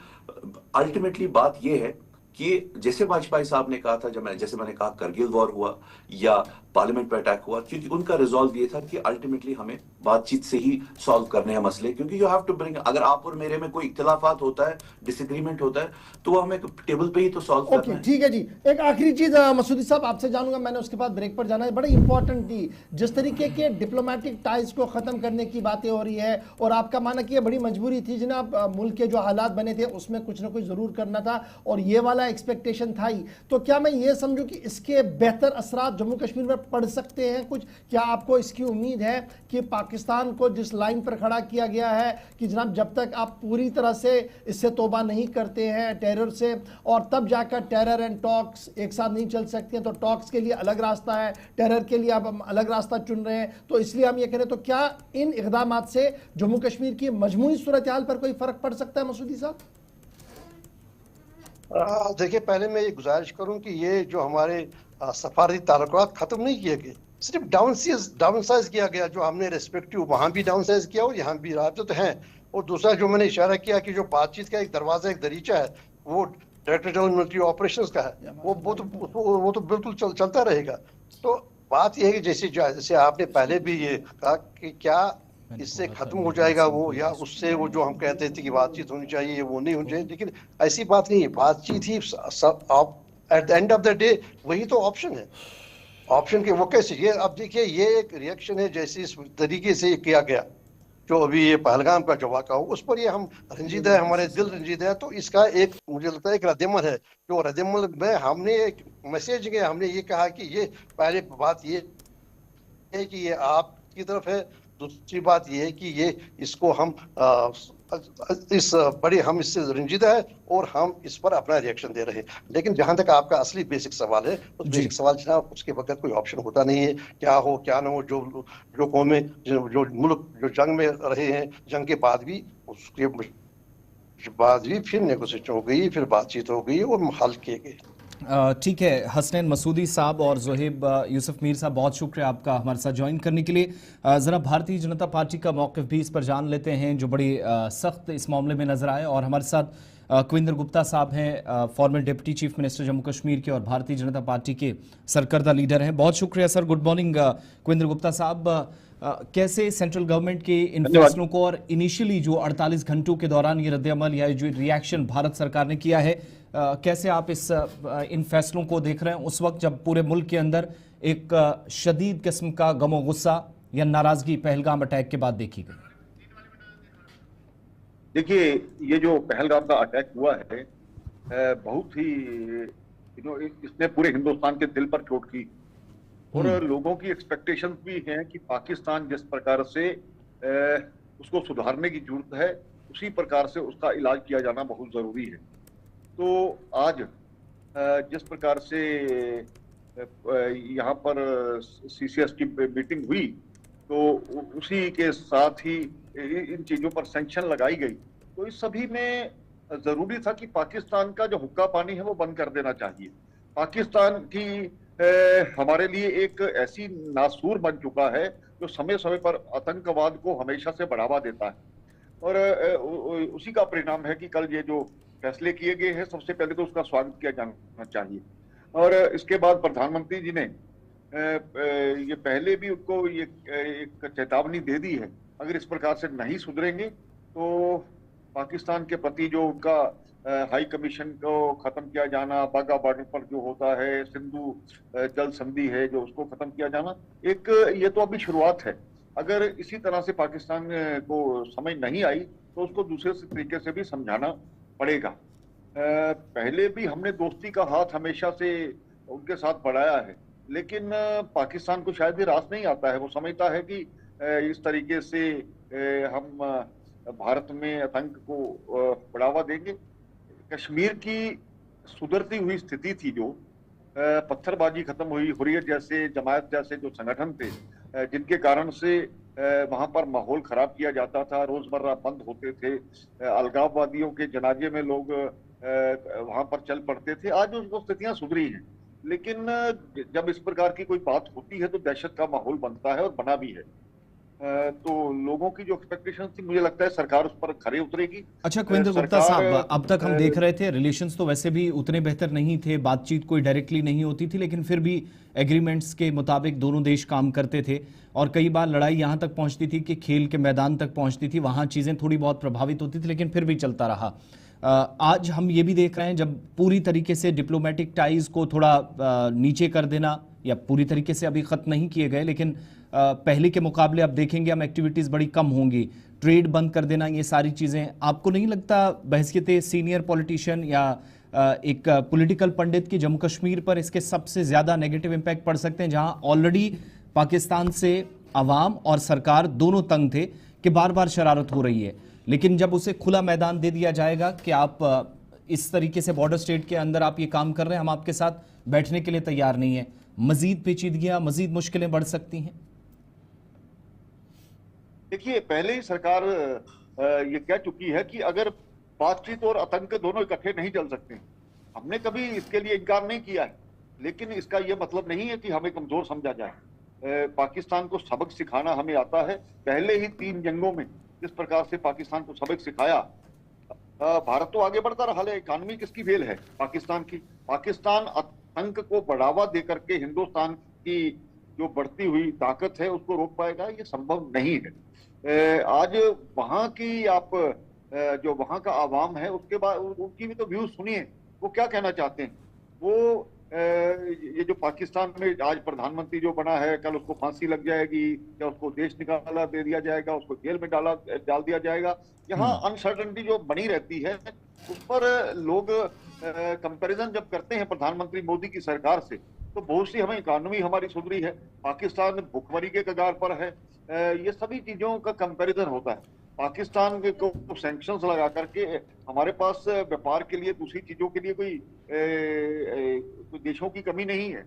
अल्टीमेटली बात ये है कि जैसे वाजपेयी साहब ने कहा था, जैसे मैंने कहा करगिल वॉर हुआ या पार्लियामेंट पर अटैक हुआ, क्योंकि उनका रिजॉल्व ये था कि अल्टीमेटली हमें बातचीत से ही सॉल्व करने हैं मसले, क्योंकि यू हैव टू ब्रिंग, अगर आप और मेरे में कोई इख्तिलाफात होता है, डिसएग्रीमेंट होता है, तो वो हमें टेबल पे ही तो सॉल्व करना है। ठीक है जी। एक आखिरी चीज मसूदी साहब आपसे जानूंगा, मैंने उसके बाद ब्रेक पर जाना है, बड़ी इंपॉर्टेंट थी। जिस तरीके के डिप्लोमेटिक टाइज को खत्म करने की बातें हो रही है, और आपका मानना कि ये बड़ी मजबूरी थी जनाब, मुल्क के जो हालात बने थे उसमें कुछ ना कुछ जरूर करना था, और ये वाला एक्सपेक्टेशन था ही, तो क्या मैं ये समझूं कि इसके बेहतर असरात जम्मू कश्मीर में पड़ सकते हैं कुछ? क्या आपको इसकी उम्मीद है कि पाकिस्तान को जिस लाइन पर खड़ा किया गया है कि जनाब जब तक आप पूरी तरह से इससे तौबा नहीं करते हैं टेरर से, और तब जाकर टेरर एंड टॉक्स एक साथ नहीं चल सकते हैं, तो टॉक्स के लिए अलग रास्ता है, टेरर के लिए अब हम अलग रास्ता चुन रहे हैं, तो इसलिए हम ये कह रहे हैं, तो क्या इन इक़दामात से जम्मू कश्मीर की मजमूई सूरत हाल पर कोई फर्क पड़ सकता है मसूदी साहब? देखिए, पहले मैं ये गुजारिश करूं कि ये जो हमारे सफारती ताल्लुकात खत्म नहीं किए गए, सिर्फ डाउन साइज किया गया। जो हमने रेस्पेक्टिव वहां भी डाउन साइज किया और यहाँ भी राब्ते तो हैं। और दूसरा जो मैंने इशारा किया कि जो बातचीत का एक दरवाजा, एक दरीचा है, वो डायरेक्टर जनरल मिलिट्री ऑपरेशंस का है, वो तो बिल्कुल चलता रहेगा। तो बात यह है कि जैसे आपने पहले भी ये कहा कि क्या इससे खत्म हो जाएगा वो, या उससे वो जो हम कहते थे कि बातचीत होनी चाहिए वो नहीं होनी चाहिए, लेकिन ऐसी बात नहीं है। बातचीत ही at the end of the day वही तो ऑप्शन है। ऑप्शन के वो कैसे, ये अब देखिए, ये एक रिएक्शन है जैसे इस तरीके से किया गया, जो अभी ये पहलगाम का जो वाक़ा हो उस पर ये हम रंजीदा है, हमारे दिल रंजीदा है। तो इसका एक मुझे लगता है एक रद्दमल है, जो रद्दमल में हमने एक मैसेज गया, हमने ये कहा कि ये पहले बात ये है कि ये आपकी तरफ है, दूसरी बात ये है कि ये इसको हम हम इससे रंजीदा है और हम इस पर अपना रिएक्शन दे रहे हैं। लेकिन जहां तक आपका असली बेसिक सवाल है, उस बेसिक सवाल जनाब, उसके बगैर कोई ऑप्शन होता नहीं है। क्या हो क्या ना हो, जो कौमें, जो मुल्क जो जंग में रहे हैं, जंग के बाद भी उसके बाद भी फिर नेगोशिएशन हो गई, फिर बातचीत हो गई और हल किए गए। ठीक है, हसनैन मसूदी साहब और ज़ोहेब यूसुफ मीर साहब, बहुत शुक्रिया आपका हमारे साथ ज्वाइन करने के लिए। ज़रा भारतीय जनता पार्टी का मौक़िफ़ भी इस पर जान लेते हैं, जो बड़ी सख्त इस मामले में नज़र आए। और हमारे साथ कविंदर गुप्ता साहब हैं, farmer deputy chief minister Jammu Kashmir के और भारतीय जनता पार्टी के सरकर्दा लीडर हैं। बहुत शुक्रिया sir. Good morning Kavinder Gupta साहब। कैसे सेंट्रल गवर्नमेंट के इन फैसलों को, और इनिशियली जो 48 घंटों के दौरान ये रद्द-ए-अमल या जो रिएक्शन भारत सरकार ने किया है, कैसे आप इन फैसलों को देख रहे हैं उस वक्त जब पूरे मुल्क के अंदर एक शदीद किस्म का गमो गुस्सा या नाराजगी पहलगाम अटैक के बाद देखी गई? देखिए, ये जो पहलगाम का अटैक हुआ है, बहुत ही इसने पूरे हिंदुस्तान के दिल पर चोट की, और लोगों की एक्सपेक्टेशंस भी हैं कि पाकिस्तान जिस प्रकार से उसको सुधारने की जरूरत है, उसी प्रकार से उसका इलाज किया जाना बहुत जरूरी है। तो आज जिस प्रकार से यहाँ पर CCS की मीटिंग हुई, तो उसी के साथ ही इन चीजों पर सैंक्शन लगाई गई। तो इस सभी में जरूरी था कि पाकिस्तान का जो हुक्का पानी है वो बंद कर देना चाहिए। पाकिस्तान की हमारे लिए एक ऐसी नासूर बन चुका है जो समय समय पर आतंकवाद को हमेशा से बढ़ावा देता है, और उसी का परिणाम है कि कल ये जो फैसले किए गए हैं, सबसे पहले तो उसका स्वागत किया जाना चाहिए। और इसके बाद प्रधानमंत्री जी ने ये पहले भी उनको ये एक चेतावनी दे दी है, अगर इस प्रकार से नहीं सुधरेंगे तो पाकिस्तान के प्रति जो उनका हाई कमीशन को खत्म किया जाना, बाघा बॉर्डर पर जो होता है, सिंधु जल संधि है जो, उसको खत्म किया जाना, एक ये तो अभी शुरुआत है। अगर इसी तरह से पाकिस्तान को समझ नहीं आई तो उसको दूसरे तरीके से भी समझाना पड़ेगा। पहले भी हमने दोस्ती का हाथ हमेशा से उनके साथ बढ़ाया है, लेकिन पाकिस्तान को शायद ये रास नहीं आता है। वो समझता है कि इस तरीके से हम भारत में आतंक को बढ़ावा देंगे। कश्मीर की सुधरती हुई स्थिति थी, जो पत्थरबाजी खत्म हुई, हुर्रियत जैसे, जमायत जैसे जो संगठन थे जिनके कारण से वहां पर माहौल खराब किया जाता था, रोजमर्रा बंद होते थे, अलगाववादियों के जनाजे में लोग वहां पर चल पड़ते थे। आज वो स्थितियां सुधरी हैं, लेकिन जब इस प्रकार की कोई बात होती है तो दहशत का माहौल बनता है और बना भी है। तो लोगों की जो एक्सपेक्टेशन थी, मुझे लगता है सरकार उस पर खरे उतरेगी। अच्छा कविंद्र गुप्ता साहब, अब तक हम देख रहे थे रिलेशंस तो वैसे भी उतने बेहतर नहीं थे, बातचीत कोई डायरेक्टली नहीं होती थी, लेकिन फिर भी एग्रीमेंट्स के मुताबिक दोनों देश काम करते थे और कई बार लड़ाई यहाँ तक पहुँचती थी कि खेल के मैदान तक पहुँचती थी, वहाँ चीज़ें थोड़ी बहुत प्रभावित होती थी, लेकिन फिर भी चलता रहा। आज हम ये भी देख रहे हैं जब पूरी तरीके से डिप्लोमेटिक टाइज को थोड़ा नीचे कर देना, या पूरी तरीके से अभी ख़त्म नहीं किए गए, लेकिन पहले के मुकाबले अब देखेंगे हम एक्टिविटीज़ बड़ी कम होंगी, ट्रेड बंद कर देना, ये सारी चीज़ें आपको नहीं लगता बहसियत सीनियर पॉलिटिशियन या एक पॉलिटिकल पंडित की जम्मू कश्मीर पर इसके सबसे ज़्यादा नेगेटिव इम्पैक्ट पड़ सकते हैं, जहां ऑलरेडी पाकिस्तान से अवाम और सरकार दोनों तंग थे कि बार बार शरारत हो रही है, लेकिन जब उसे खुला मैदान दे दिया जाएगा कि आप इस तरीके से बॉर्डर स्टेट के अंदर आप ये काम कर रहे हैं, हम आपके साथ बैठने के लिए तैयार नहीं है, मजीद पेचीदगियां, मजीद मुश्किलें बढ़ सकती हैं? देखिए, पहले ही सरकार ये कह चुकी है कि अगर बातचीत और आतंक दोनों इकट्ठे नहीं चल सकते। हमने कभी इसके लिए इनकार नहीं किया है, लेकिन इसका यह मतलब नहीं है कि हमें कमजोर समझा जाए। पाकिस्तान को सबक सिखाना हमें आता है। पहले ही 3 जंगों में जिस प्रकार से पाकिस्तान को सबक सिखाया, भारत तो आगे बढ़ता रहा, लेकिन इकॉनमी किसकी फेल है? पाकिस्तान की। पाकिस्तान आतंक को बढ़ावा देकर के हिंदुस्तान की जो बढ़ती हुई ताकत है उसको रोक पाएगा? ये संभव नहीं है। आज वहां की आप जो वहां का आवाम है उसके बाद उनकी भी तो व्यूज सुनिए, वो क्या कहना चाहते हैं। वो ये जो पाकिस्तान में आज प्रधानमंत्री जो बना है, कल उसको फांसी लग जाएगी या उसको देश निकाला दे दिया जाएगा, उसको जेल में डाल दिया जाएगा। यहाँ अनसर्टेनिटी जो बनी रहती है उस पर लोग कंपैरिजन जब करते हैं प्रधानमंत्री मोदी की सरकार से, तो बहुत सी हमें इकोनॉमी हमारी सुधरी है, पाकिस्तान भुखमरी के कगार पर है, ये सभी चीजों का कंपैरिजन होता है। पाकिस्तान को सैंक्शंस लगा करके हमारे पास व्यापार के लिए, दूसरी चीजों के लिए कोई देशों की कमी नहीं है।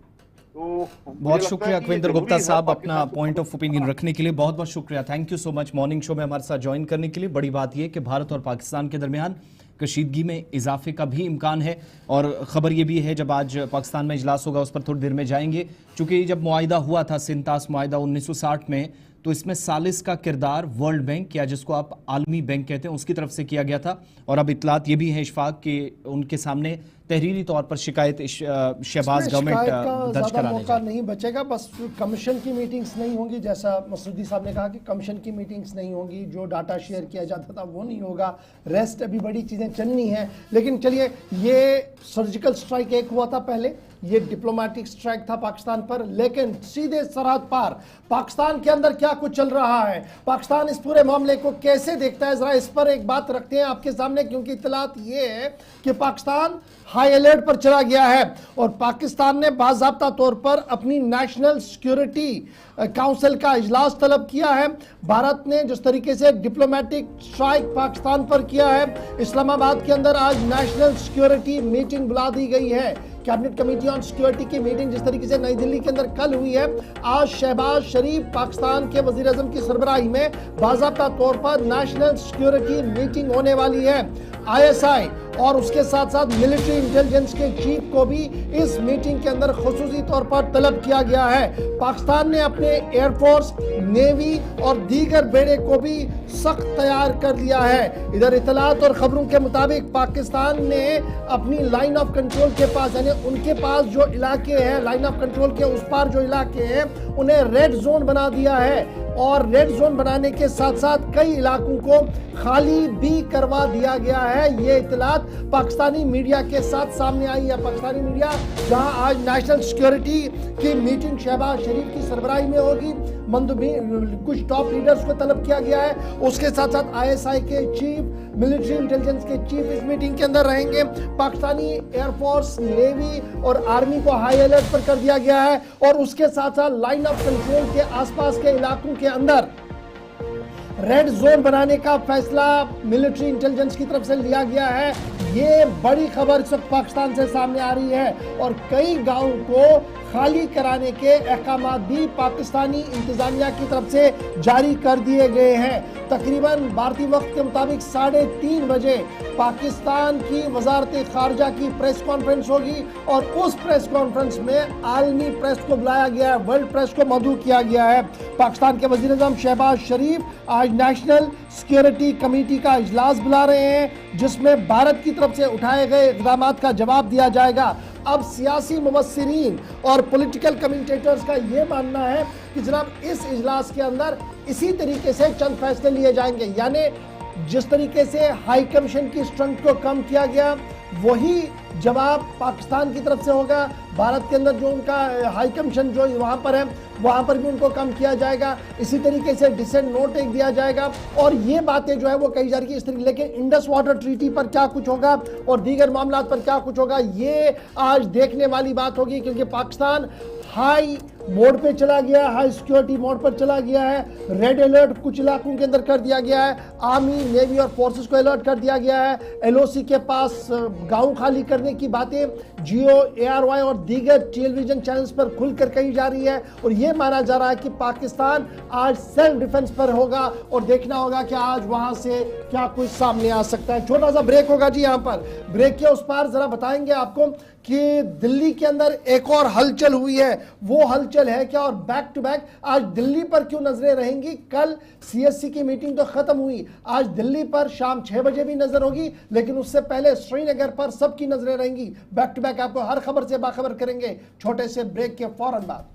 तो बहुत शुक्रिया कविंद्र गुप्ता साहब, अपना पॉइंट ऑफ ओपिनियन रखने के लिए बहुत बहुत शुक्रिया। Thank you so much morning show में हमारे साथ ज्वाइन करने के लिए। बड़ी बात यह कि भारत और पाकिस्तान के दरमियान कशीदगी में इजाफे का भी इम्कान है, और ख़बर ये भी है जब आज पाकिस्तान में इजलास होगा उस पर थोड़ी देर में जाएंगे, चूँकि जब मुआहिदा हुआ था सिंतास मुआहिदा 1960 में, तो इसमें सालिस का किरदार वर्ल्ड बैंक या जिसको आप आलमी बैंक कहते हैं उसकी तरफ से किया गया था। और अब इतलात ये भी है इशफाक कि उनके सामने तहरीरी तौर पर शिकायत शहबाज गवर्नमेंट दर्ज कराने मौका नहीं बचेगा। बस कमीशन की मीटिंग्स नहीं होंगी, जैसा मसूदी साहब ने कहा कि कमीशन की मीटिंग्स नहीं होंगी, जो डाटा शेयर किया जाता था वो नहीं होगा, रेस्ट अभी बड़ी चीज़ें चलनी हैं। लेकिन चलिए, ये सर्जिकल स्ट्राइक एक हुआ था पहले, ये डिप्लोमेटिक स्ट्राइक था पाकिस्तान पर, लेकिन सीधे सरहद पार पाकिस्तान के अंदर क्या कुछ चल रहा है, पाकिस्तान इस पूरे मामले को कैसे देखता है, जरा इस पर एक बात रखते हैं आपके सामने, क्योंकि इत्तलात ये है कि पाकिस्तान हाई अलर्ट पर चला गया है और पाकिस्तान ने बाज़ाब्ता तौर पर अपनी नेशनल सिक्योरिटी काउंसिल का इजलास तलब किया है। भारत ने जिस तरीके से डिप्लोमेटिक स्ट्राइक पाकिस्तान पर किया है, इस्लामाबाद के अंदर आज नेशनल सिक्योरिटी मीटिंग बुला दी गई है। कैबिनेट कमेटी ऑन सिक्योरिटी की मीटिंग जिस तरीके से नई दिल्ली के अंदर कल हुई है, आज शहबाज शरीफ पाकिस्तान के वजीर आजम की सरबराही में बाज़ाब्ता तौर पर नेशनल सिक्योरिटी मीटिंग होने वाली है। ISI और उसके साथ साथ मिलिट्री इंटेलिजेंस के चीफ को भी इस मीटिंग के अंदर खुसूसी तौर पर तलब किया गया है। पाकिस्तान ने अपने एयरफोर्स, नेवी और दीगर बेड़े को भी सख्त तैयार कर लिया है। इधर इतलात और खबरों के मुताबिक पाकिस्तान ने अपनी लाइन ऑफ कंट्रोल के पास, यानी उनके पास जो इलाके हैं लाइन ऑफ कंट्रोल के उस पार जो इलाके हैं, उन्हें रेड जोन बना दिया है और रेड जोन बनाने के साथ साथ कई इलाकों को खाली भी करवा दिया गया है। ये इत्तलात पाकिस्तानी मीडिया के साथ सामने आई है। पाकिस्तानी मीडिया जहां आज नेशनल सिक्योरिटी की मीटिंग शहबाज शरीफ की सरबराही में होगी, कुछ टॉप लीडर्स को तलब किया गया है। उसके साथ साथ आईएसआई के चीफ, मिलिट्री इंटेलिजेंस के चीफ इस मीटिंग के अंदर रहेंगे। पाकिस्तानी एयरफोर्स, नेवी और आर्मी को हाई अलर्ट पर कर दिया गया है और उसके साथ साथ लाइन ऑफ कंट्रोल के आसपास के इलाकों के अंदर रेड जोन बनाने का फैसला मिलिट्री इंटेलिजेंस की तरफ से लिया गया है। ये बड़ी खबर इस वक्त पाकिस्तान से सामने आ रही है और कई गांवों को खाली कराने के अहकाम भी पाकिस्तानी इंतजामिया की तरफ से जारी कर दिए गए हैं। तकरीबन भारतीय वक्त के मुताबिक 3:30 बजे पाकिस्तान की वजारत खारजा की प्रेस कॉन्फ्रेंस होगी और उस प्रेस कॉन्फ्रेंस में आलमी प्रेस को बुलाया गया है, वर्ल्ड प्रेस को मदऊ किया गया है। पाकिस्तान के वजीर आज़म शहबाज शरीफ आज नेशनल सिक्योरिटी कमेटी का इजलास बुला रहे हैं जिसमें भारत की तरफ से उठाए गए इक़दामात का जवाब दिया जाएगा। अब सियासी मुबस्सिरीन और पॉलिटिकल कमेंटेटर्स का यह मानना है कि जनाब इस इजलास के अंदर इसी तरीके से चंद फैसले लिए जाएंगे, यानी जिस तरीके से हाई कमीशन की स्ट्रेंथ को कम किया गया वही जवाब पाकिस्तान की तरफ से होगा। भारत के अंदर जो उनका हाई कमीशन जो वहाँ पर है वहाँ पर भी उनको कम किया जाएगा। इसी तरीके से डिसेंट नोट एक दिया जाएगा और ये बातें जो है वो कही जा रही है इस तरीके। लेकिन इंडस वाटर ट्रीटी पर क्या कुछ होगा और दीगर मामला पर क्या कुछ होगा ये आज देखने वाली बात होगी, क्योंकि पाकिस्तान हाई मोड पे चला गया, हाई सिक्योरिटी मोड पर चला गया है। रेड अलर्ट कुछ इलाकों के अंदर कर दिया गया है। आर्मी, नेवी और फोर्सेस को अलर्ट कर दिया गया है। एलओसी के पास गांव खाली करने की बातें जियो, एआरवाई और दीगर टेलीविजन चैनल्स पर खुलकर कही जा रही है और यह माना जा रहा है कि पाकिस्तान आज सेल्फ डिफेंस पर होगा और देखना होगा कि आज वहां से क्या कुछ सामने आ सकता है। छोटा सा ब्रेक होगा जी। यहाँ पर ब्रेक के उस पार जरा बताएंगे आपको कि दिल्ली के अंदर एक और हलचल हुई है। वो हलचल है क्या और बैक टू बैक आज दिल्ली पर क्यों नजरें रहेंगी? कल सीएससी की मीटिंग तो खत्म हुई, आज दिल्ली पर शाम 6 बजे भी नजर होगी, लेकिन उससे पहले श्रीनगर पर सबकी नजरें रहेंगी। बैक टू बैक आपको हर खबर से बाखबर करेंगे छोटे से ब्रेक के फौरन बाद।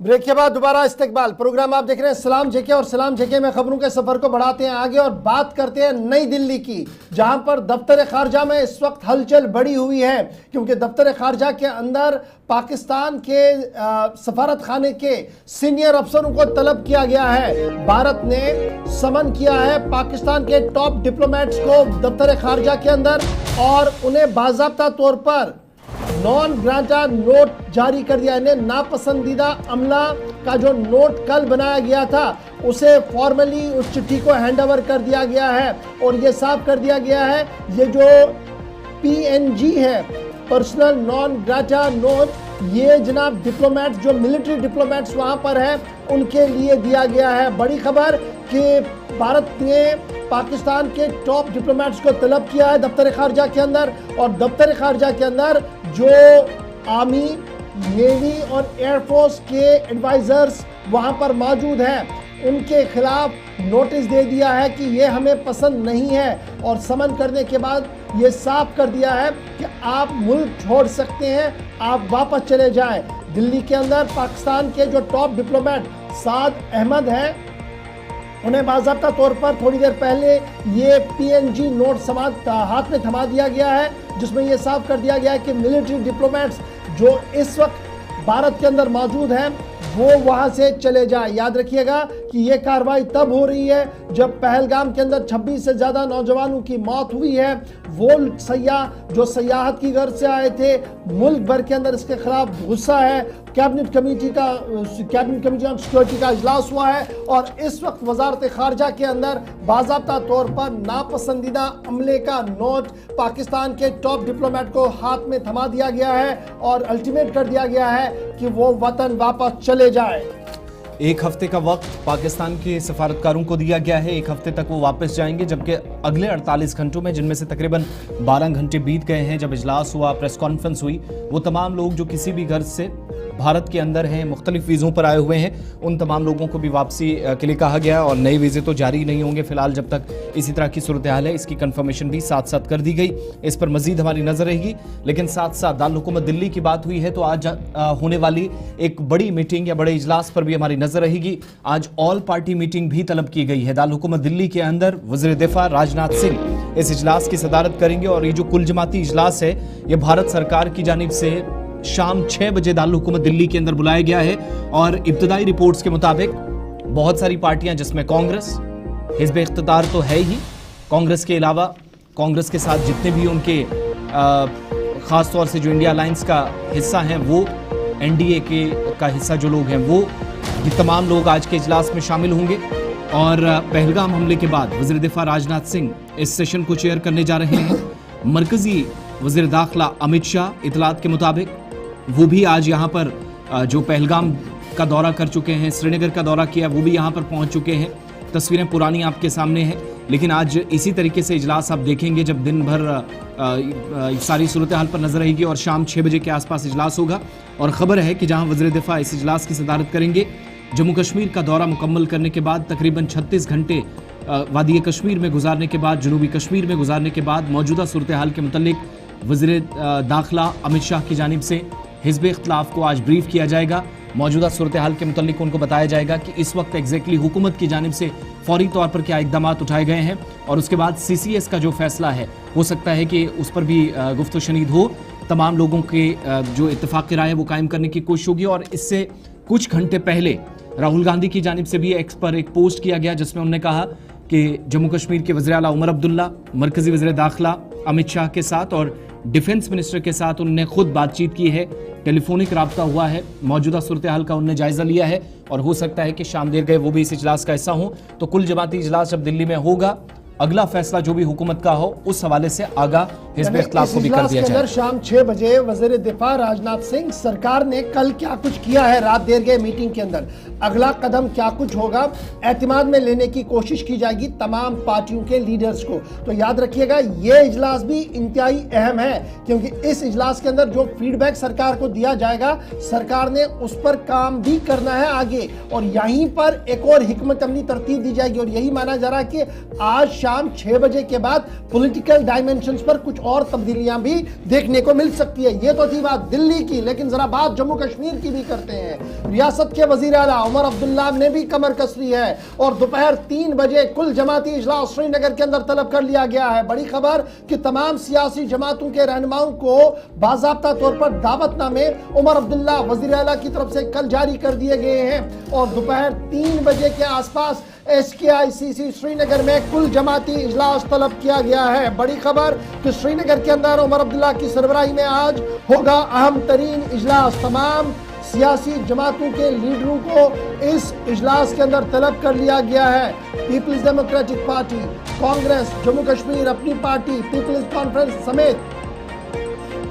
ब्रेक के बाद दोबारा इस्तकबाल प्रोग्राम आप देख रहे हैं सलाम जेके और सलाम जेके में खबरों के सफर को बढ़ाते हैं आगे और बात करते हैं नई दिल्ली की, जहां पर दफ्तर खारजा में इस वक्त हलचल बढ़ी हुई है क्योंकि दफ्तर खारजा के अंदर पाकिस्तान के सफारत खाने के सीनियर अफसरों को तलब किया गया है। भारत ने समन किया है पाकिस्तान के टॉप डिप्लोमेट्स को दफ्तर खारजा के अंदर और उन्हें बाज़ाब्ता तौर पर नॉन ग्रांटा नोट जारी कर दिया। इन्हें नापसंदीदा अमला का जो नोट कल बनाया गया था उसे फॉर्मली उस चिट्ठी को हैंडओवर कर दिया गया है और ये साफ कर दिया गया है ये जो PNG है, पर्सनल नॉन ग्रांटा नोट, ये जनाब डिप्लोमेट्स जो मिलिट्री डिप्लोमेट्स वहां पर है उनके लिए दिया गया है। बड़ी खबर कि भारत ने पाकिस्तान के टॉप डिप्लोमेट्स को तलब किया है दफ्तर खारजा के अंदर और दफ्तर खारजा के अंदर जो आर्मी, नेवी और एयरफोर्स के एडवाइजर्स वहां पर मौजूद हैं उनके खिलाफ नोटिस दे दिया है कि ये हमें पसंद नहीं है और समन करने के बाद ये साफ कर दिया है कि आप मुल्क छोड़ सकते हैं, आप वापस चले जाएं। दिल्ली के अंदर पाकिस्तान के जो टॉप डिप्लोमेट साद अहमद हैं उन्हें बाज़ाब्ता तौर पर थोड़ी देर पहले ये PNG नोट हाथ में थमा दिया गया है जिसमें ये साफ कर दिया गया है कि मिलिट्री डिप्लोमेट्स जो इस वक्त भारत के अंदर मौजूद हैं वो वहां से चले जाए। याद रखिएगा कि ये कार्रवाई तब हो रही है जब पहलगाम के अंदर 26 से ज़्यादा नौजवानों की मौत हुई है। वो सयाह जो सयाहत की गर्ज से आए थे, मुल्क भर के अंदर इसके खिलाफ गुस्सा है। कैबिनेट कमेटी ऑन सिक्योरिटी का इजलास हुआ है और इस वक्त वजारत खारजा के अंदर बाज़ाब्ता तौर पर नापसंदीदा अमले का नोट पाकिस्तान के टॉप डिप्लोमेट को हाथ में थमा दिया गया है और अल्टीमेट कर दिया गया है कि वो वतन वापस चले जाए। एक हफ्ते का वक्त पाकिस्तान के सफारतकारों को दिया गया है, एक हफ्ते तक वो वापस जाएंगे, जबकि अगले 48 घंटों में, जिनमें से तकरीबन 12 घंटे बीत गए हैं जब इजलास हुआ, प्रेस कॉन्फ्रेंस हुई, वो तमाम लोग जो किसी भी गर्ज से भारत के अंदर हैं, मुख्तलिफ वीज़ों पर आए हुए हैं, उन तमाम लोगों को भी वापसी के लिए कहा गया और नए वीज़े तो जारी नहीं होंगे फिलहाल जब तक इसी तरह की सूरत हाल है। इसकी कंफर्मेशन भी साथ साथ कर दी गई, इस पर मजीद हमारी नज़र रहेगी। लेकिन साथ साथ दारुल हुकूमत दिल्ली की बात हुई है तो आज होने वाली एक बड़ी मीटिंग या बड़े इजलास पर भी हमारी नज़र रहेगी। आज ऑल पार्टी मीटिंग भी तलब की गई है दारुल हुकूमत दिल्ली के अंदर। वज़ीर दिफा राजनाथ सिंह इस इजलास की सदारत करेंगे और ये जो कुल जमाती इजलास है ये भारत सरकार की जानिब से शाम 6 बजे दारुल हुकूमत दिल्ली के अंदर बुलाया गया है और इब्तदाई रिपोर्ट्स के मुताबिक बहुत सारी पार्टियां जिसमें कांग्रेस, हिज़्ब इख्तिदार तो है ही, कांग्रेस के अलावा कांग्रेस के साथ जितने भी उनके ख़ास तौर से जो इंडिया अलायंस का हिस्सा हैं वो, NDA का हिस्सा जो लोग हैं वो, ये तमाम लोग आज के इजलास में शामिल होंगे। और पहलगाम हमले के बाद वज़ीर दिफा राजनाथ सिंह इस सेशन को चेयर करने जा रहे हैं। मरकज़ी वज़ीर दाखिला अमित शाह इतलात के मुताबिक वो भी आज यहाँ पर जो पहलगाम का दौरा कर चुके हैं, श्रीनगर का दौरा किया, वो भी यहाँ पर पहुँच चुके हैं। तस्वीरें पुरानी आपके सामने हैं, लेकिन आज इसी तरीके से इजलास आप देखेंगे जब दिन भर सारी सूरत हाल पर नजर रहेगी और शाम 6 बजे के आसपास इजलास होगा। और ख़बर है कि जहां वज़ीर दिफा इस इजलास की सदारत करेंगे, जम्मू कश्मीर का दौरा मुकम्मल करने के बाद तकरीबन 36 घंटे वादी कश्मीर में गुजारने के बाद, जनूबी कश्मीर में गुजारने के बाद मौजूदा सूरत हाल के मुतल्लिक वज़ीर दाखिला अमित शाह की जानिब से हिज़्ब इख्तिलाफ को आज ब्रीफ किया जाएगा। मौजूदा सूरत हाल के मुतल्लिक उनको बताया जाएगा कि इस वक्त एग्जैक्टली हुकूमत की जानिब से फौरी तौर पर क्या इक़दाम उठाए गए हैं और उसके बाद CCS का जो फैसला है हो सकता है कि उस पर भी गुफ्त शनीद हो। तमाम लोगों के जो इत्तेफाक राय है वो कायम करने की कोशिश होगी। और इससे कुछ घंटे पहले राहुल गांधी की जानिब से भी एक्स पर एक पोस्ट किया गया जिसमें उन्होंने कहा कि जम्मू कश्मीर के वज़ीर आला उमर अब्दुल्ला, मरकज़ी वज़ीर दाखिला अमित शाह के साथ और डिफेंस मिनिस्टर के साथ उन्होंने खुद बातचीत की है, टेलीफोनिक रब्ता हुआ है, मौजूदा सूरत हाल का उन्होंने जायज़ा लिया है और हो सकता है कि शाम देर गए वो भी इस इजलास का हिस्सा हों। तो कुल जमाती इजलास जब दिल्ली में होगा, अगला फैसला जो भी हुकूमत का हो उस हवाले से आगा हिज़्ब इख्तिलाफ को भी कर दिया जाए। शाम 6 बजे वज़ीर दिफा राजनाथ सिंह, सरकार ने कल क्या कुछ किया है रात देर गए मीटिंग के अंदर, अगला कदम क्या कुछ होगा, एतमाद में लेने की कोशिश की जाएगी तमाम पार्टियों के लीडर्स को। तो याद रखिएगा ये इजलास भी इंतहाई अहम है क्योंकि इस इजलास के अंदर जो फीडबैक सरकार को दिया जाएगा, सरकार ने उस पर काम भी करना है आगे और यहीं पर एक और हिकमत अमली तरतीब दी जाएगी। और यही माना जा रहा है कि आज शाम 6 बजे के बाद पॉलिटिकल डायमेंशंस पर कुछ और तब्दीलियां भी देखने को मिल सकती है। ये तो थी बात दिल्ली की, लेकिन जरा बात जम्मू कश्मीर की भी करते हैं। रियासत के वजीर आला उमर अब्दुल्ला ने भी कमर कस ली है और दोपहर 3 बजे कुल जमाती इजलास श्रीनगर के अंदर तलब कर लिया गया है। बड़ी खबर कि तमाम सियासी जमातों के रहनुमाओं को बाज़ाब्ता तौर पर दावतनामे उमर अब्दुल्ला वजीर आला की तरफ से कल जारी कर दिए गए हैं और दोपहर 3 बजे के आसपास SKICC श्रीनगर में कुल जमाती इजलास तलब किया गया है। बड़ी खबर कि श्रीनगर के अंदर उमर अब्दुल्ला की सरबराही में आज होगा अहम तरीन इजलास। तमाम सियासी जमातों के लीडरों को इस इजलास के अंदर तलब कर लिया गया है। Peoples democratic party, Congress, Jammu Kashmir Apni party, peoples conference समेत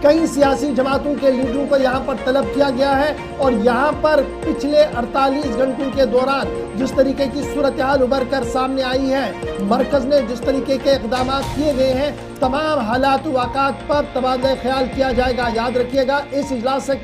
कई सियासी जमातों के लीडरों को यहां पर तलब किया गया है और यहां पर पिछले 48 घंटों के दौरान जिस तरीके की सूरत हाल उभर कर सामने आई है, मरकज ने जिस तरीके के इकदाम किए गए हैं, तमाम हालात वाक़ात पर तबादला ख्याल किया जाएगा। याद रखिएगा, इस इजलास से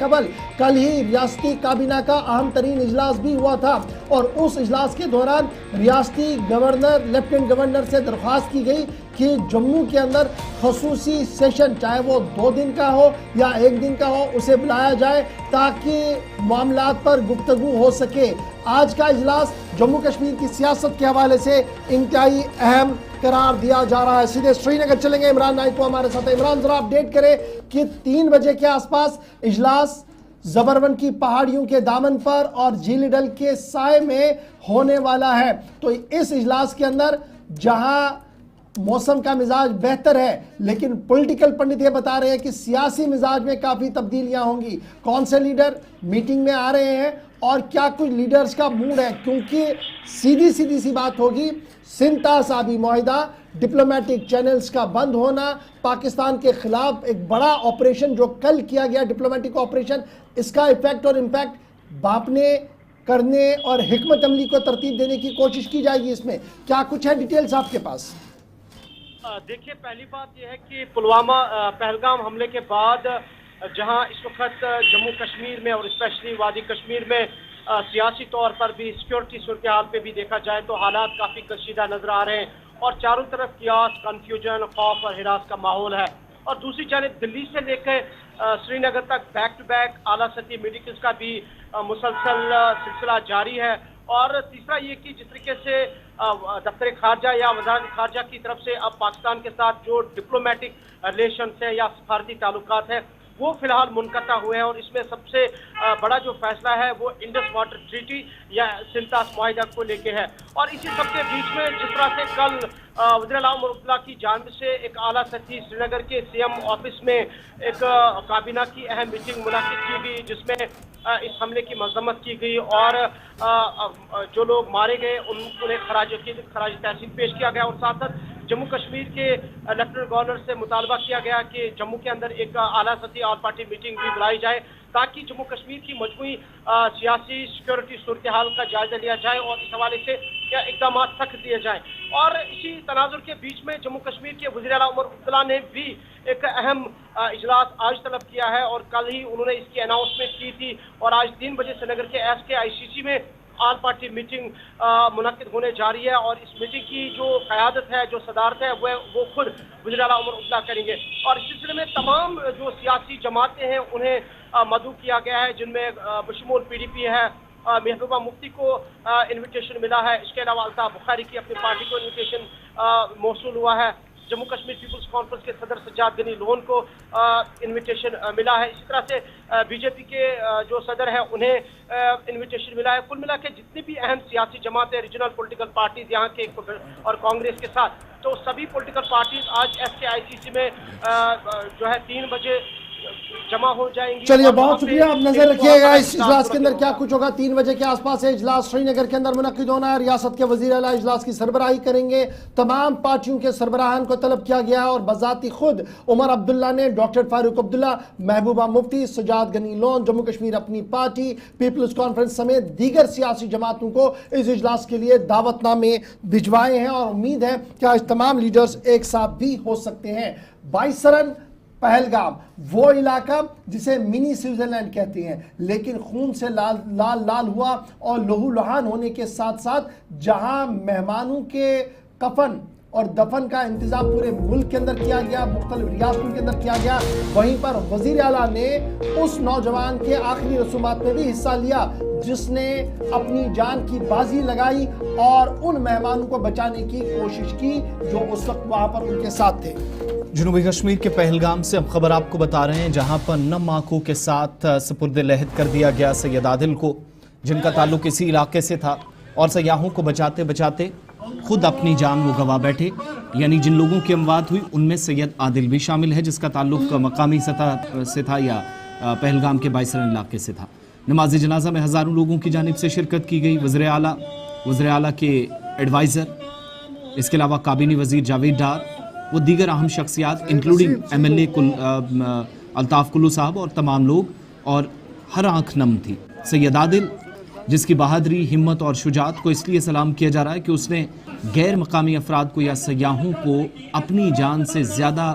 कल ही रियासती काबीना का अहम तरीन इजलास भी हुआ था और उस इजलास के दौरान रियासती गवर्नर, लेफ्टिनेंट गवर्नर से दरख्वास्त की गई कि जम्मू के अंदर खसूसी सेशन, चाहे वो 2 दिन का हो या 1 दिन का हो, उसे बुलाया जाए ताकि मामलात पर गुफ्तगू हो सके। आज का इजलास जम्मू कश्मीर की सियासत के हवाले से इंतहाई अहम करार दिया जा रहा है। सीधे श्रीनगर चलेंगे, इमरान नाइको हमारे साथ। इमरान, जरा अपडेट करें कि 3 बजे के आसपास इजलास जबरवन की पहाड़ियों के दामन पर और झील डल के साए में होने वाला है। तो इस इजलास के अंदर जहां मौसम का मिजाज बेहतर है, लेकिन पॉलिटिकल पंडित ये बता रहे हैं कि सियासी मिजाज में काफ़ी तब्दीलियां होंगी। कौन से लीडर मीटिंग में आ रहे हैं और क्या कुछ लीडर्स का मूड है, क्योंकि सीधी सी बात होगी, सिंता साबी मुआहिदा, डिप्लोमेटिक चैनल्स का बंद होना, पाकिस्तान के खिलाफ एक बड़ा ऑपरेशन जो कल किया गया डिप्लोमेटिक ऑपरेशन, इसका इफेक्ट और इम्पैक्ट बांटने, करने और हिकमत अमली को तरतीब देने की कोशिश की जाएगी। इसमें क्या कुछ है, डिटेल्स आपके पास? देखिए, पहली बात यह है कि पुलवामा पहलगाम हमले के बाद जहां इस वक्त जम्मू कश्मीर में और स्पेशली वादी कश्मीर में सियासी तौर पर भी, सिक्योरिटी सूरत हाल पे भी देखा जाए तो हालात काफ़ी कशीदा नजर आ रहे हैं और चारों तरफ कियास, कन्फ्यूजन, खौफ और हिरास का माहौल है। और दूसरी जानब दिल्ली से लेकर श्रीनगर तक बैक टू बैक आला सतही मीटिंग्स का भी मुसलसल सिलसिला जारी है। और तीसरा ये कि जिस तरीके से दफ्तर खारजा या वज़ारत खारजा की तरफ से अब पाकिस्तान के साथ जो डिप्लोमेटिक रिलेशन है या सफारती ताल्लुकात है वो फिलहाल मुनक़ता हुए हैं और इसमें सबसे बड़ा जो फैसला है वो इंडस वाटर ट्रीटी या सिंतास मुआहिदा को लेके है। और इसी सब के बीच में जिस तरह से कल वज़ीर आला उमर अब्दुल्ला की जानिब से एक आला सतही श्रीनगर के CM ऑफिस में एक काबीना की अहम मीटिंग मुनाकिद की गई, जिसमें इस हमले की मजम्मत की गई और जो लोग मारे गए उन्हें खराज तहसीन पेश किया गया और साथ साथ जम्मू कश्मीर के लेफ्टिनेंट गवर्नर से मुतालबा किया गया कि जम्मू के अंदर एक आला सतही ऑल पार्टी मीटिंग भी बुलाई जाए ताकि जम्मू कश्मीर की मजमूई सियासी सिक्योरिटी सूरत हाल का जायजा लिया जाए और इस हवाले से इकदाम सख्त दिए जाएं। और इसी तनाजुर के बीच में जम्मू कश्मीर के वज़ीर आला उमर अब्दुल्ला ने भी एक अहम इजलास आज तलब किया है और कल ही उन्होंने इसकी अनाउंसमेंट की थी और आज 3 बजे श्रीनगर के SKICC में ऑल पार्टी मीटिंग मुनक्किद होने जा रही है और इस मीटिंग की जो क़यादत है, जो सदारत है, वो खुद वज़ीर आला उमर अब्दुल्ला करेंगे। और इस सिलसिले में तमाम जो सियासी जमातें हैं उन्हें मदऊ किया गया है, जिनमें बशमूल PDP है, महबूबा मुफ्ती को इन्विटेशन मिला है, इसके अलावा अल्ताफ बुखारी की अपनी पार्टी को इन्विटेशन मौसूल हुआ है, जम्मू कश्मीर पीपल्स कॉन्फ्रेंस के सदर सज्जाद गनी लोन को इन्विटेशन मिला है, इसी तरह से BJP के जो सदर हैं उन्हें इन्विटेशन मिला है। कुल मिला के जितनी भी अहम सियासी जमातें, रीजनल पॉलिटिकल पार्टीज यहाँ के और कांग्रेस के साथ, तो सभी पॉलिटिकल पार्टीज आज SKICC में जो है 3 बजे जमा हो जाएंगी। चलिए, बहुत शुक्रिया। आप नजर रखिएगा इस इजलास के अंदर क्या कुछ होगा। 3 बजे के आसपास है इजलास श्रीनगर के अंदर मुनक्किद होना है। रियासत के वजीर आला इजलास की सरबराही करेंगे। तमाम पार्टियों के सरबराहान को तलब किया गया है और बजाती खुद उमर अब्दुल्ला ने doctor Farooq Abdullah, Mehbooba Mufti, Sajjad Ghani loan, Jammu Kashmir Apni party, peoples conference समेत दीगर सियासी जमातों को इस इजलास के लिए दावतनामे भिजवाए हैं और उम्मीद है कि आज तमाम लीडर्स एक साथ भी हो सकते हैं। 22 सरन पहलगाम वो इलाका जिसे मिनी स्विट्जरलैंड कहते हैं, लेकिन खून से लाल लाल लाल हुआ और लहू लुहान होने के साथ साथ जहां मेहमानों के कफन और दफन का इंतजाम पूरे मुल्क के अंदर किया गया, मुख्तलिफ रियासतों के अंदर किया गया। वहीं पर वजीर आला ने उस नौजवान के आखिरी रसूमात में भी हिस्सा लिया जिसने अपनी जान की बाजी लगाई और उन मेहमानों को बचाने की कोशिश की जो उस वक्त वहां पर उनके साथ थे। जनूबी कश्मीर के पहलगाम से हम खबर आपको बता रहे हैं, जहां पर नम आंखों के साथ सुपुर्द लहद कर दिया गया सैयद आदिल को, जिनका ताल्लुक इसी इलाके से था और सयाहों को बचाते बचाते खुद अपनी जान वो गवा बैठे। यानी जिन लोगों की अमवात हुई उनमें सैयद आदिल भी शामिल है, जिसका ताल्लुक मकामी सतह से था या पहलगाम के बाइसरन इलाके से था। नमाज जनाजा में हज़ारों लोगों की जानिब से शिरकत की गई। वज़ीर आला के एडवाइज़र, इसके अलावा काबीनी वज़ीर जावेद डार, वो दीगर अहम शख्सियात इंक्लूडिंग MLA अल्ताफ़ कुल्लू साहब और तमाम लोग, और हर आंख नम थी। सैयद आदिल, जिसकी बहादुरी, हिम्मत और शुजात को इसलिए सलाम किया जा रहा है कि उसने गैर मकामी अफराद को या सयाहों को अपनी जान से ज़्यादा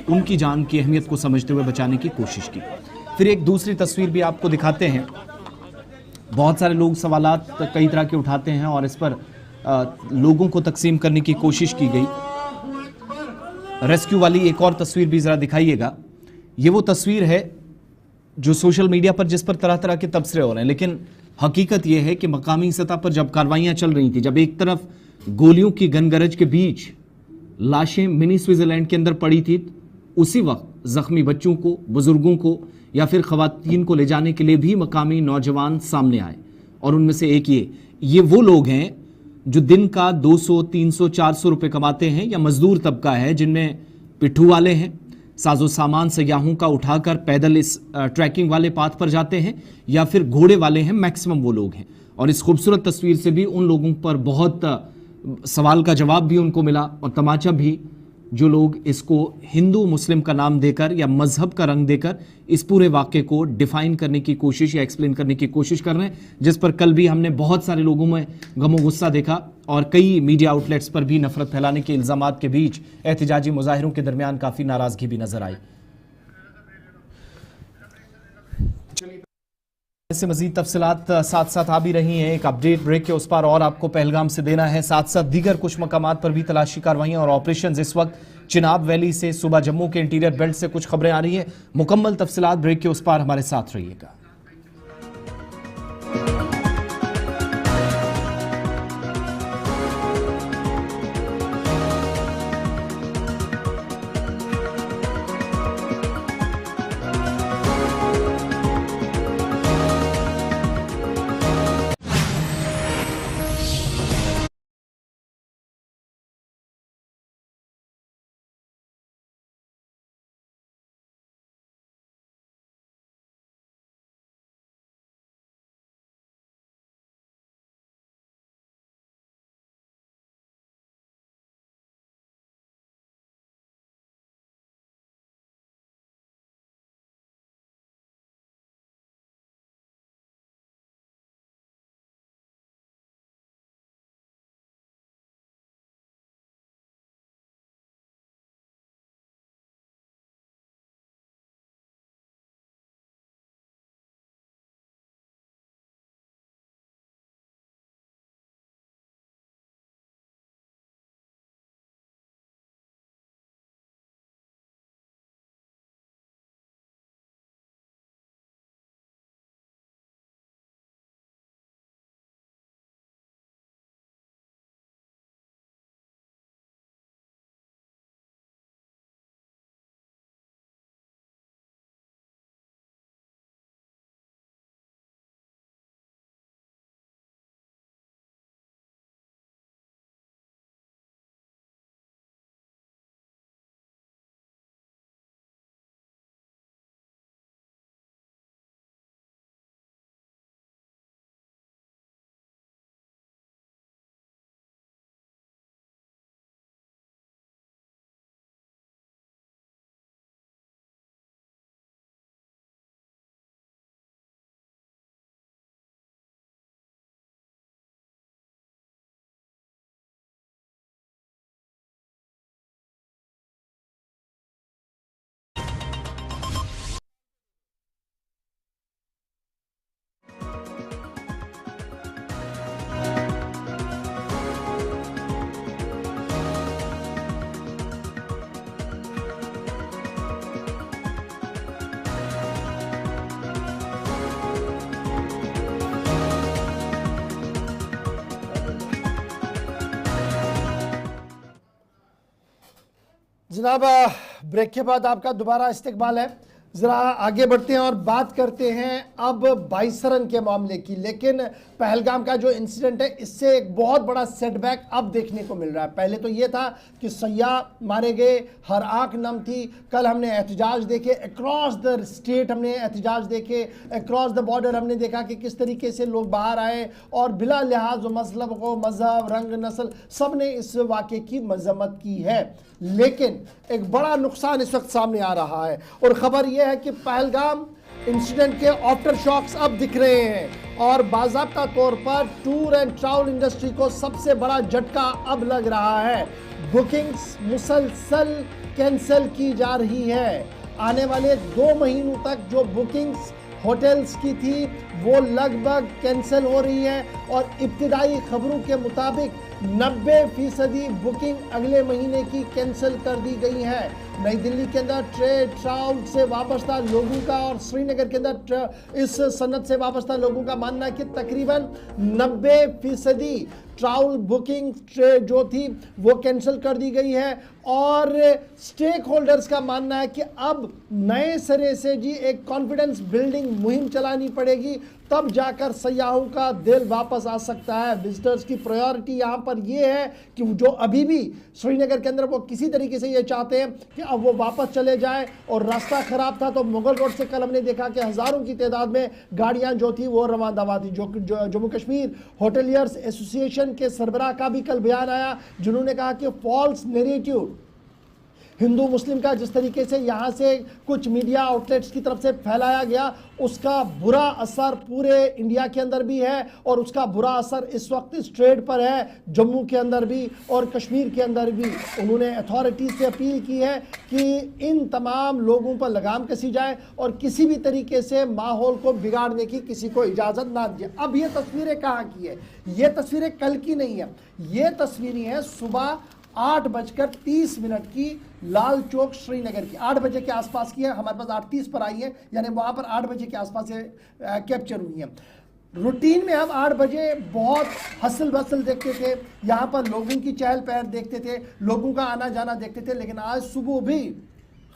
उनकी जान की अहमियत को समझते हुए बचाने की कोशिश की। फिर एक दूसरी तस्वीर भी आपको दिखाते हैं। बहुत सारे लोग सवालात कई तरह के उठाते हैं और इस पर लोगों को तकसीम करने की कोशिश की गई। रेस्क्यू वाली एक और तस्वीर भी ज़रा दिखाइएगा। ये वो तस्वीर है जो सोशल मीडिया पर, जिस पर तरह तरह के तबसरे हो रहे हैं, लेकिन हकीकत यह है कि मकामी सतह पर जब कार्रवाइयाँ चल रही थी, जब एक तरफ गोलियों की गनगरज के बीच लाशें मिनी स्विट्जरलैंड के अंदर पड़ी थी, उसी वक्त जख्मी बच्चों को, बुजुर्गों को या फिर खवातीन को ले जाने के लिए भी मकामी नौजवान सामने आए। और उनमें से एक ये वो लोग हैं जो दिन का 200, 300, 400 रुपये कमाते हैं, या मजदूर तबका है जिनमें पिट्ठू वाले हैं, साजो सामान सयाहों का उठाकर पैदल इस ट्रैकिंग वाले पाथ पर जाते हैं, या फिर घोड़े वाले हैं, मैक्सिमम वो लोग हैं। और इस खूबसूरत तस्वीर से भी उन लोगों पर बहुत सवाल का जवाब भी उनको मिला और तमाचा भी, जो लोग इसको हिंदू मुस्लिम का नाम देकर या मजहब का रंग देकर इस पूरे वाक़े को डिफाइन करने की कोशिश या एक्सप्लेन करने की कोशिश कर रहे हैं, जिस पर कल भी हमने बहुत सारे लोगों में गमो गुस्सा देखा और कई मीडिया आउटलेट्स पर भी नफरत फैलाने के इल्ज़ामात के बीच एहतजाजी मुजाहिरों के दरमियान काफ़ी नाराज़गी भी नजर आई। इससे मजीद तफसीलात साथ साथ आ भी रही हैं। एक अपडेट ब्रेक के उस पार और आपको पहलगाम से देना है, साथ साथ दीगर कुछ मकामात पर भी तलाशी कार्रवाइयां और ऑपरेशन। इस वक्त चिनाब वैली से, सुबह जम्मू के इंटीरियर बेल्ट से कुछ खबरें आ रही हैं। मुकम्मल तफसीलात ब्रेक के उस पार हमारे साथ रहिएगा। जनाब, ब्रेक के बाद आपका दोबारा इस्तकबाल है। ज़रा आगे बढ़ते हैं और बात करते हैं अब बाइसरन के मामले की। लेकिन पहलगाम का जो इंसिडेंट है, इससे एक बहुत बड़ा सेटबैक अब देखने को मिल रहा है। पहले तो ये था कि सयाह मारे गए, हर आंख नम थी। कल हमने एहतजाज देखे, अक्रॉस द स्टेट हमने एहतजाज देखे, अक्रॉस द बॉर्डर हमने देखा कि किस तरीके से लोग बाहर आए और बिला लिहाज मसलब को, मजहब, रंग, नस्ल, सब ने इस वाक़े की मजम्मत की है। लेकिन एक बड़ा नुकसान इस वक्त सामने आ रहा है और ख़बर यह है कि पहलगाम इंसिडेंट के आफ्टर शॉक्स अब दिख रहे हैं और बाज़ाब्ता तौर पर टूर एंड ट्रैवल इंडस्ट्री को सबसे बड़ा झटका अब लग रहा है। बुकिंग्स मुसलसल कैंसिल की जा रही है। आने वाले 2 महीनों तक जो बुकिंग्स होटल्स की थी वो लगभग कैंसिल हो रही है और इब्तिदाई खबरों के मुताबिक 90% बुकिंग अगले महीने की कैंसिल कर दी गई है। नई दिल्ली के अंदर ट्रेड ट्रैवल से वाबस्ता लोगों का और श्रीनगर के अंदर इस सनत से वाबस्ता लोगों का मानना है कि तकरीबन 90% ट्रैवल बुकिंग जो थी वो कैंसिल कर दी गई है और स्टेक होल्डर्स का मानना है कि अब नए सिरे से जी एक कॉन्फिडेंस बिल्डिंग मुहिम चलानी पड़ेगी, तब जाकर सयाहों का दिल वापस आ सकता है। विजिटर्स की प्रायोरिटी यहाँ पर ये है कि जो अभी भी श्रीनगर के अंदर वो किसी तरीके से ये चाहते हैं कि अब वो वापस चले जाए। और रास्ता ख़राब था तो मुगल रोड से कल हमने देखा कि हज़ारों की तादाद में गाड़ियाँ जो थी वो रवाना थी। जो जम्मू कश्मीर होटलियर्स एसोसिएशन के सरबराह का भी कल बयान आया, जिन्होंने कहा कि फॉल्स नैरेटिव हिंदू मुस्लिम का जिस तरीके से यहाँ से कुछ मीडिया आउटलेट्स की तरफ से फैलाया गया, उसका बुरा असर पूरे इंडिया के अंदर भी है और उसका बुरा असर इस वक्त इस ट्रेड पर है, जम्मू के अंदर भी और कश्मीर के अंदर भी। उन्होंने अथॉरिटीज़ से अपील की है कि इन तमाम लोगों पर लगाम कसी जाए और किसी भी तरीके से माहौल को बिगाड़ने की किसी को इजाज़त ना दी। अब ये तस्वीरें कहाँ की है? ये तस्वीरें कल की नहीं है, ये तस्वीरें हैं सुबह 8:30 की लाल चौक श्रीनगर की, 8 बजे के आसपास की है। हमारे पास 8:30 पर आई है, यानी वहाँ पर 8 बजे के आसपास कैप्चर हुई है। रूटीन में हम 8 बजे बहुत हसल बसल देखते थे, यहाँ पर लोगों की चहल पहल देखते थे, लोगों का आना जाना देखते थे। लेकिन आज सुबह भी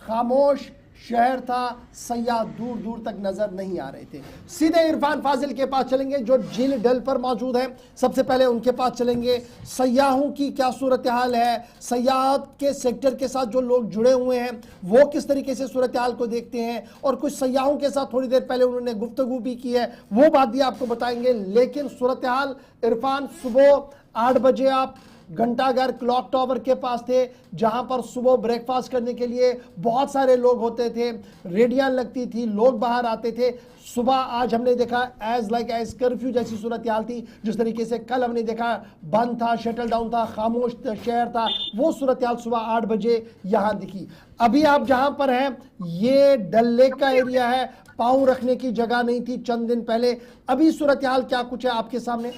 खामोश शहर था, सयाह दूर दूर तक नजर नहीं आ रहे थे। सीधे इरफान फाजिल के पास चलेंगे जो झील डल पर मौजूद है। सबसे पहले उनके पास चलेंगे। सयाहों की क्या सूरत हाल है, सयाहत के सेक्टर के साथ जो लोग जुड़े हुए हैं वो किस तरीके से सूरत हाल को देखते हैं, और कुछ सयाहों के साथ थोड़ी देर पहले उन्होंने गुफ्तगू भी की है, वो बात भी आपको बताएंगे। लेकिन सूरत हाल इरफान, सुबह 8 बजे आप घंटाघर क्लॉक टावर के पास थे, जहां पर सुबह ब्रेकफास्ट करने के लिए बहुत सारे लोग होते थे, रेडियां लगती थी, लोग बाहर आते थे। सुबह आज हमने देखा एज कर्फ्यू जैसी सूरत हाल थी, जिस तरीके से कल हमने देखा बंद था, शटल डाउन था, खामोश शहर था, वो सूरत हाल सुबह 8 बजे यहां दिखी। अभी आप जहां पर हैं ये डल लेक का एरिया है, पाँव रखने की जगह नहीं थी चंद दिन पहले। अभी सूरत हाल क्या कुछ है आपके सामने?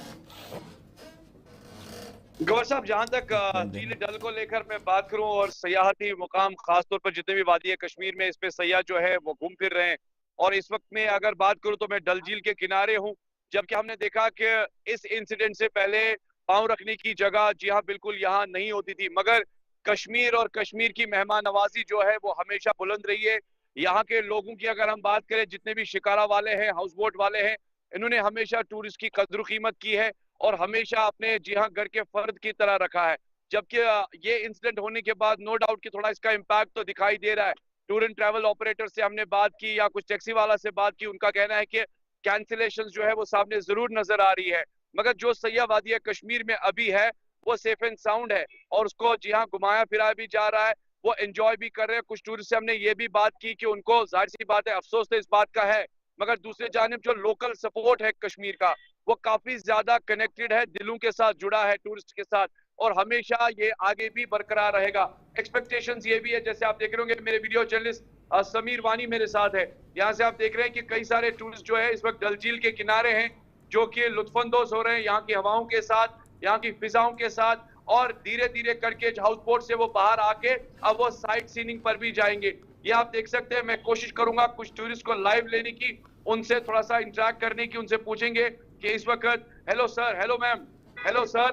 गौर साहब, जहां तक झील डल को लेकर मैं बात करूं और सयाहती मुकाम खासतौर पर जितने भी वादी है कश्मीर में, इस पे सयाह जो है वो घूम फिर रहे हैं। और इस वक्त में अगर बात करूं तो मैं डल झील के किनारे हूं, जबकि हमने देखा कि इस इंसिडेंट से पहले पांव रखने की जगह जी हाँ बिल्कुल यहाँ नहीं होती थी, मगर कश्मीर और कश्मीर की मेहमान नवाजी जो है वो हमेशा बुलंद रही है। यहाँ के लोगों की अगर हम बात करें, जितने भी शिकारा वाले हैं, हाउस बोट वाले हैं, इन्होंने हमेशा टूरिस्ट की कद्र कीमत की है और हमेशा अपने जी हाँ घर के फर्द की तरह रखा है। जबकि ये इंसिडेंट होने के बाद नो डाउट कि थोड़ा इसका इम्पैक्ट तो दिखाई दे रहा है। टूर एंड ट्रैवल ऑपरेटर से हमने बात की या कुछ टैक्सी वाला से बात की, उनका कहना है कि कैंसिलेशन जो है वो सामने जरूर नजर आ रही है, मगर जो सयाह वादी कश्मीर में अभी है वो सेफ एंड साउंड है और उसको जी हाँ घुमाया फिराया भी जा रहा है, वो एंजॉय भी कर रहे हैं। कुछ टूरिस्ट से हमने ये भी बात की कि उनको जाहिर सी बात है अफसोस तो इस बात का है, मगर दूसरे जानिब जो लोकल सपोर्ट है कश्मीर का वो काफी ज्यादा कनेक्टेड है, दिलों के साथ जुड़ा है टूरिस्ट के साथ, और हमेशा ये आगे भी बरकरार रहेगा। एक्सपेक्टेशंस ये भी है, जैसे आप देख रहे होंगे मेरे वीडियो जर्नलिस्ट समीर वानी मेरे साथ है, यहाँ से आप देख रहे हैं कि कई सारे टूरिस्ट जो है इस वक्त डल झील के किनारे हैं, जो कि लुत्फानंदोज हो रहे हैं यहाँ की हवाओं के साथ, यहाँ की फिजाओं के साथ, और धीरे धीरे करके हाउस बोट से वो बाहर आके अब वो साइट सीनिंग पर भी जाएंगे। ये आप देख सकते हैं। मैं कोशिश करूंगा कुछ टूरिस्ट को लाइव लेने की, उनसे थोड़ा सा इंटरेक्ट करने की, उनसे पूछेंगे कि इस वक्त hello sir, hello ma'am, hello sir,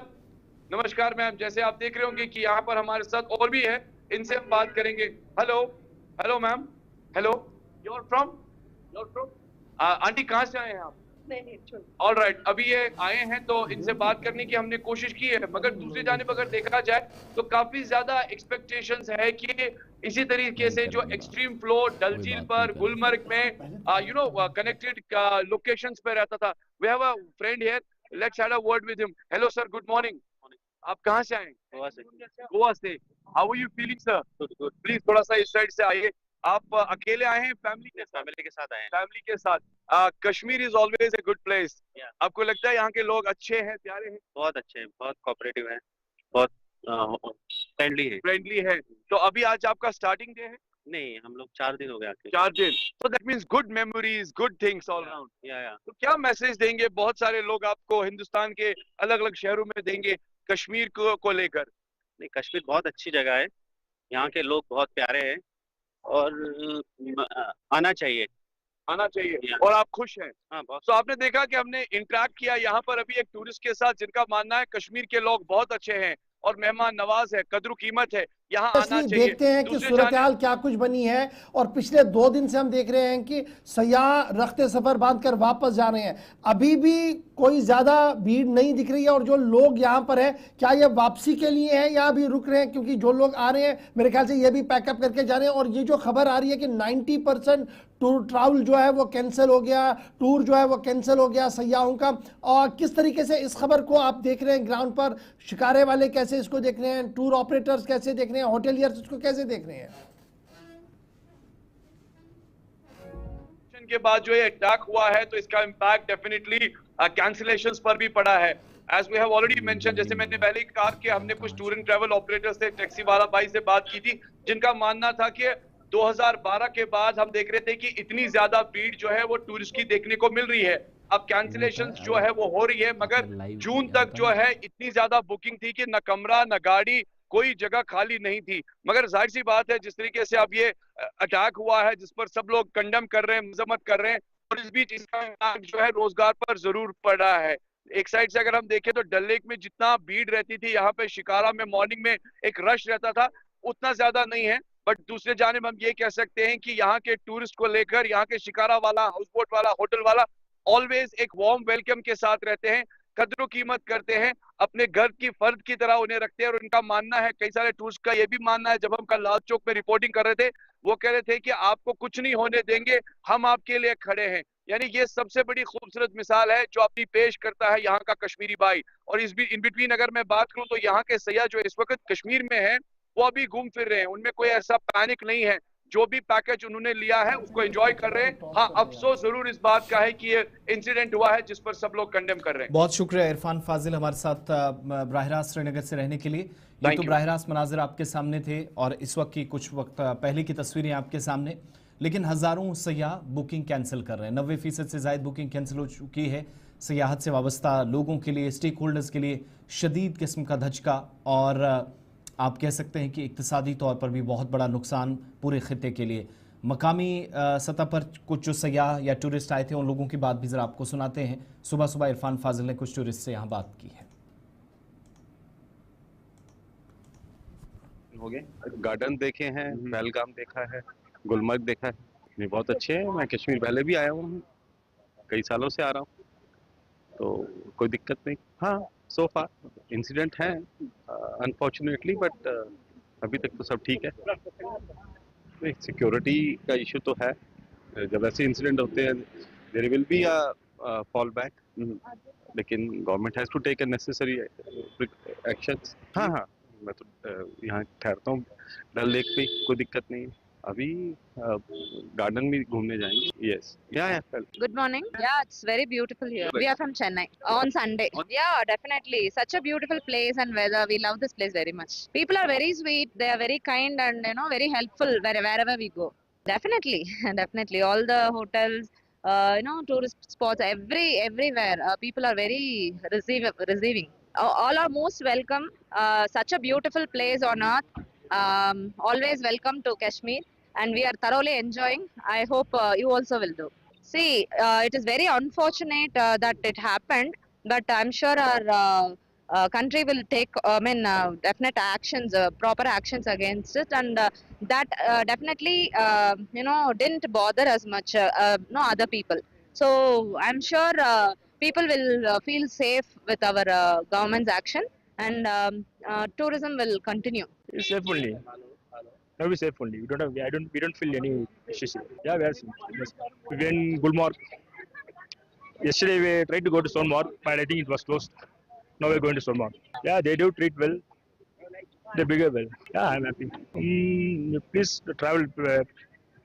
नमस्कार मैम। जैसे आप देख रहे होंगे कि यहाँ पर हमारे साथ और भी है, इनसे हम बात करेंगे। Hello, hello ma'am, hello, you are from aunty कहाँ से आए हैं आप? ऑल राइट, अभी ये आए हैं तो इनसे बात करने की हमने कोशिश की है, मगर दूसरी जानिब अगर देखा जाए तो काफी ज्यादा एक्सपेक्टेशंस है कि इसी तरीके से जो एक्सट्रीम फ्लो डल झील पर, गुलमर्ग में कनेक्टेड लोकेशंस पे रहता था। We have a friend here, let's have a word with him. Hello sir, good morning. आप कहाँ से आए? गोवा से। How are you feeling sir? Good. Please थोड़ा सा इस साइड से आइए। आप अकेले आए हैं, फैमिली के साथ? फैमिली के साथ आए हैं। फैमिली के साथ। Kashmir is always a good place. आपको लगता है यहाँ के लोग अच्छे हैं, प्यारे हैं? बहुत अच्छे हैं, बहुत कोऑपरेटिव हैं, बहुत फ्रेंडली है। तो अभी आज आपका स्टार्टिंग डे है? नहीं, हम लोग 4 दिन हो गए आके। 4 दिन। तो that means good memories, good things all around. या तो क्या मैसेज देंगे? बहुत सारे लोग आपको हिंदुस्तान के अलग अलग शहरों में देंगे कश्मीर को लेकर। नहीं, कश्मीर बहुत अच्छी जगह है, यहाँ के लोग बहुत प्यारे हैं और आना चाहिए। और आप खुश हैं? हाँ, बहुत। तो आपने देखा कि हमने इंटरेक्ट किया यहाँ पर अभी एक टूरिस्ट के साथ, जिनका मानना है कश्मीर के लोग बहुत अच्छे हैं और मेहमान नवाज है, कद्र कीमत है, यहाँ आना चाहिए। देखते हैं कि सूरत हाल क्या कुछ बनी है। और पिछले 2 दिन से हम देख रहे हैं कि सयाह रख्ते सफर बांधकर वापस जा रहे हैं। अभी भी कोई ज्यादा भीड़ नहीं दिख रही है। और जो लोग यहाँ पर है, क्या ये वापसी के लिए है या अभी रुक रहे हैं? क्योंकि जो लोग आ रहे हैं मेरे ख्याल से ये भी पैकअप करके जा रहे हैं। और ये जो खबर आ रही है कि 90% टूर ट्रैवल जो है वो कैंसिल हो गया, टूर जो है वो कैंसिल हो गया सयाहों का। और किस तरीके से इस खबर को आप देख रहे हैं ग्राउंड पर? शिकारे वाले कैसे इसको देख रहे हैं, टूर ऑपरेटर्स कैसे देख रहे हैं, होटेलियर्स इसको कैसे देख रहे हैं? के बाद जो ये अटैक हुआ है तो इसका इम्पैक्ट डेफिनेटली कैंसिलेशंस पर भी पड़ा है। As we have already mention, जैसे मैंने पहले ही कहा कि हमने कुछ टूर एंड ट्रैवल ऑपरेटर से, टैक्सी वाला भाई से बात की थी, जिनका मानना था कि 2012 के बाद हम देख रहे थे कि इतनी ज्यादा भीड़ जो है वो टूरिस्ट की देखने को मिल रही है। अब कैंसिलेशंस जो है वो हो रही है, मगर जून तक जो है इतनी ज्यादा बुकिंग थी कि न कमरा न गाड़ी, कोई जगह खाली नहीं थी। मगर जाहिर सी बात है, जिस तरीके से अब ये अटैक हुआ है, जिस पर सब लोग कंडेम कर रहे हैं, मजम्मत कर रहे हैं, और इस बीच इसका इम्पैक्ट जो है रोजगार पर जरूर पड़ा है। एक साइड से अगर हम देखें तो डल लेक में जितना भीड़ रहती थी, यहाँ पे शिकारा में मॉर्निंग में एक रश रहता था, उतना ज्यादा नहीं है। बट दूसरे जानिब हम ये कह सकते हैं कि यहाँ के टूरिस्ट को लेकर यहाँ के शिकारा वाला, हाउस बोट वाला, होटल वाला ऑलवेज एक वार्म वेलकम के साथ रहते हैं, कद्र कीमत करते हैं, अपने घर की फर्द की तरह उन्हें रखते हैं। और उनका मानना है, कई सारे टूरिस्ट का ये भी मानना है, जब हम कल लाल चौक में रिपोर्टिंग कर रहे थे, वो कह रहे थे कि आपको कुछ नहीं होने देंगे, हम आपके लिए खड़े हैं। यानी ये सबसे बड़ी खूबसूरत मिसाल है जो अपनी पेश करता है यहाँ का कश्मीरी भाई। और इस इन बिटवीन अगर मैं बात करूं तो यहाँ के सयाह जो इस वक्त कश्मीर में है वो अभी घूम फिर रहे हैं, उनमें कोई ऐसा पैनिक नहीं है। जो भी पैकेज उन्होंने लिया है उसको एंजॉय कर रहे हैं। हाँ, अफसोस जरूर इस बात का है कि ये इंसिडेंट हुआ है जिस पर सब लोग कंडेम कर रहे हैं। बहुत शुक्रिया इरफान फाजिल हमारे साथ बराह रास्त श्रीनगर से रहने के लिए। ये तो बराह रास्त मनाजिर आपके सामने थे और इस वक्त की कुछ वक्त पहले की तस्वीरें आपके सामने। लेकिन हज़ारों सयाह बुकिंग कैंसिल कर रहे हैं, 90% से ज़ायद बुकिंग कैंसिल हो चुकी है। सियाहत से वाबस्ता लोगों के लिए, स्टेक होल्डर्स के लिए शदीद किस्म का धचका और आप कह सकते हैं कि इक्तिसादी तौर पर भी बहुत बड़ा नुकसान पूरे खित्ते के लिए। मकामी सतह पर कुछ जो सयाह या टूरिस्ट आए थे उन लोगों की बात भी ज़रा आपको सुनाते हैं। सुबह सुबह इरफान फाजिल ने कुछ टूरिस्ट से यहाँ बात की है। हो गए, गार्डन देखे हैं, पहलगाम देखा है, गुलमर्ग देखा है, ये बहुत अच्छे हैं। मैं कश्मीर पहले भी आया हूँ, कई सालों से आ रहा हूँ, तो कोई दिक्कत नहीं। हाँ, सो फार इंसिडेंट है अनफॉर्चुनेटली, बट अभी तक तो सब ठीक है। सिक्योरिटी का इशू तो है, जब ऐसे इंसिडेंट होते हैं there will be a fall back, लेकिन government has to take a necessary actions. हाँ, मैं तो यहाँ ठहरता हूँ डल लेक पे, कोई दिक्कत नहीं है। अभी गार्डन में घूमने जाएंगे। Yes. Yeah. Good morning. Yeah, it's very beautiful here. We are from Chennai on Sunday. Yeah, definitely. Such a beautiful place and weather. We love this place very much. People are very sweet. They are very kind and very helpful wherever we go. Definitely, definitely. All the hotels, tourist spots, everywhere. People are very receiving. All are most welcome. Such a beautiful place on earth. Always welcome to Kashmir. And we are thoroughly enjoying. I hope you also will do. See, it is very unfortunate that it happened, but I'm sure our country will take, definite actions, proper actions against it, and that definitely, didn't bother as much, no other people. So I'm sure people will feel safe with our government's action, and tourism will continue. Safe only. Now we safe only. We don't feel any issues. Yeah, we are safe. Yes. We went Gulmarg. Yesterday we tried to go to Sonmarg, but I think it was closed. Now we're going to Sonmarg. Yeah, they do treat well. They behave well. Yeah, I'm happy. Please travel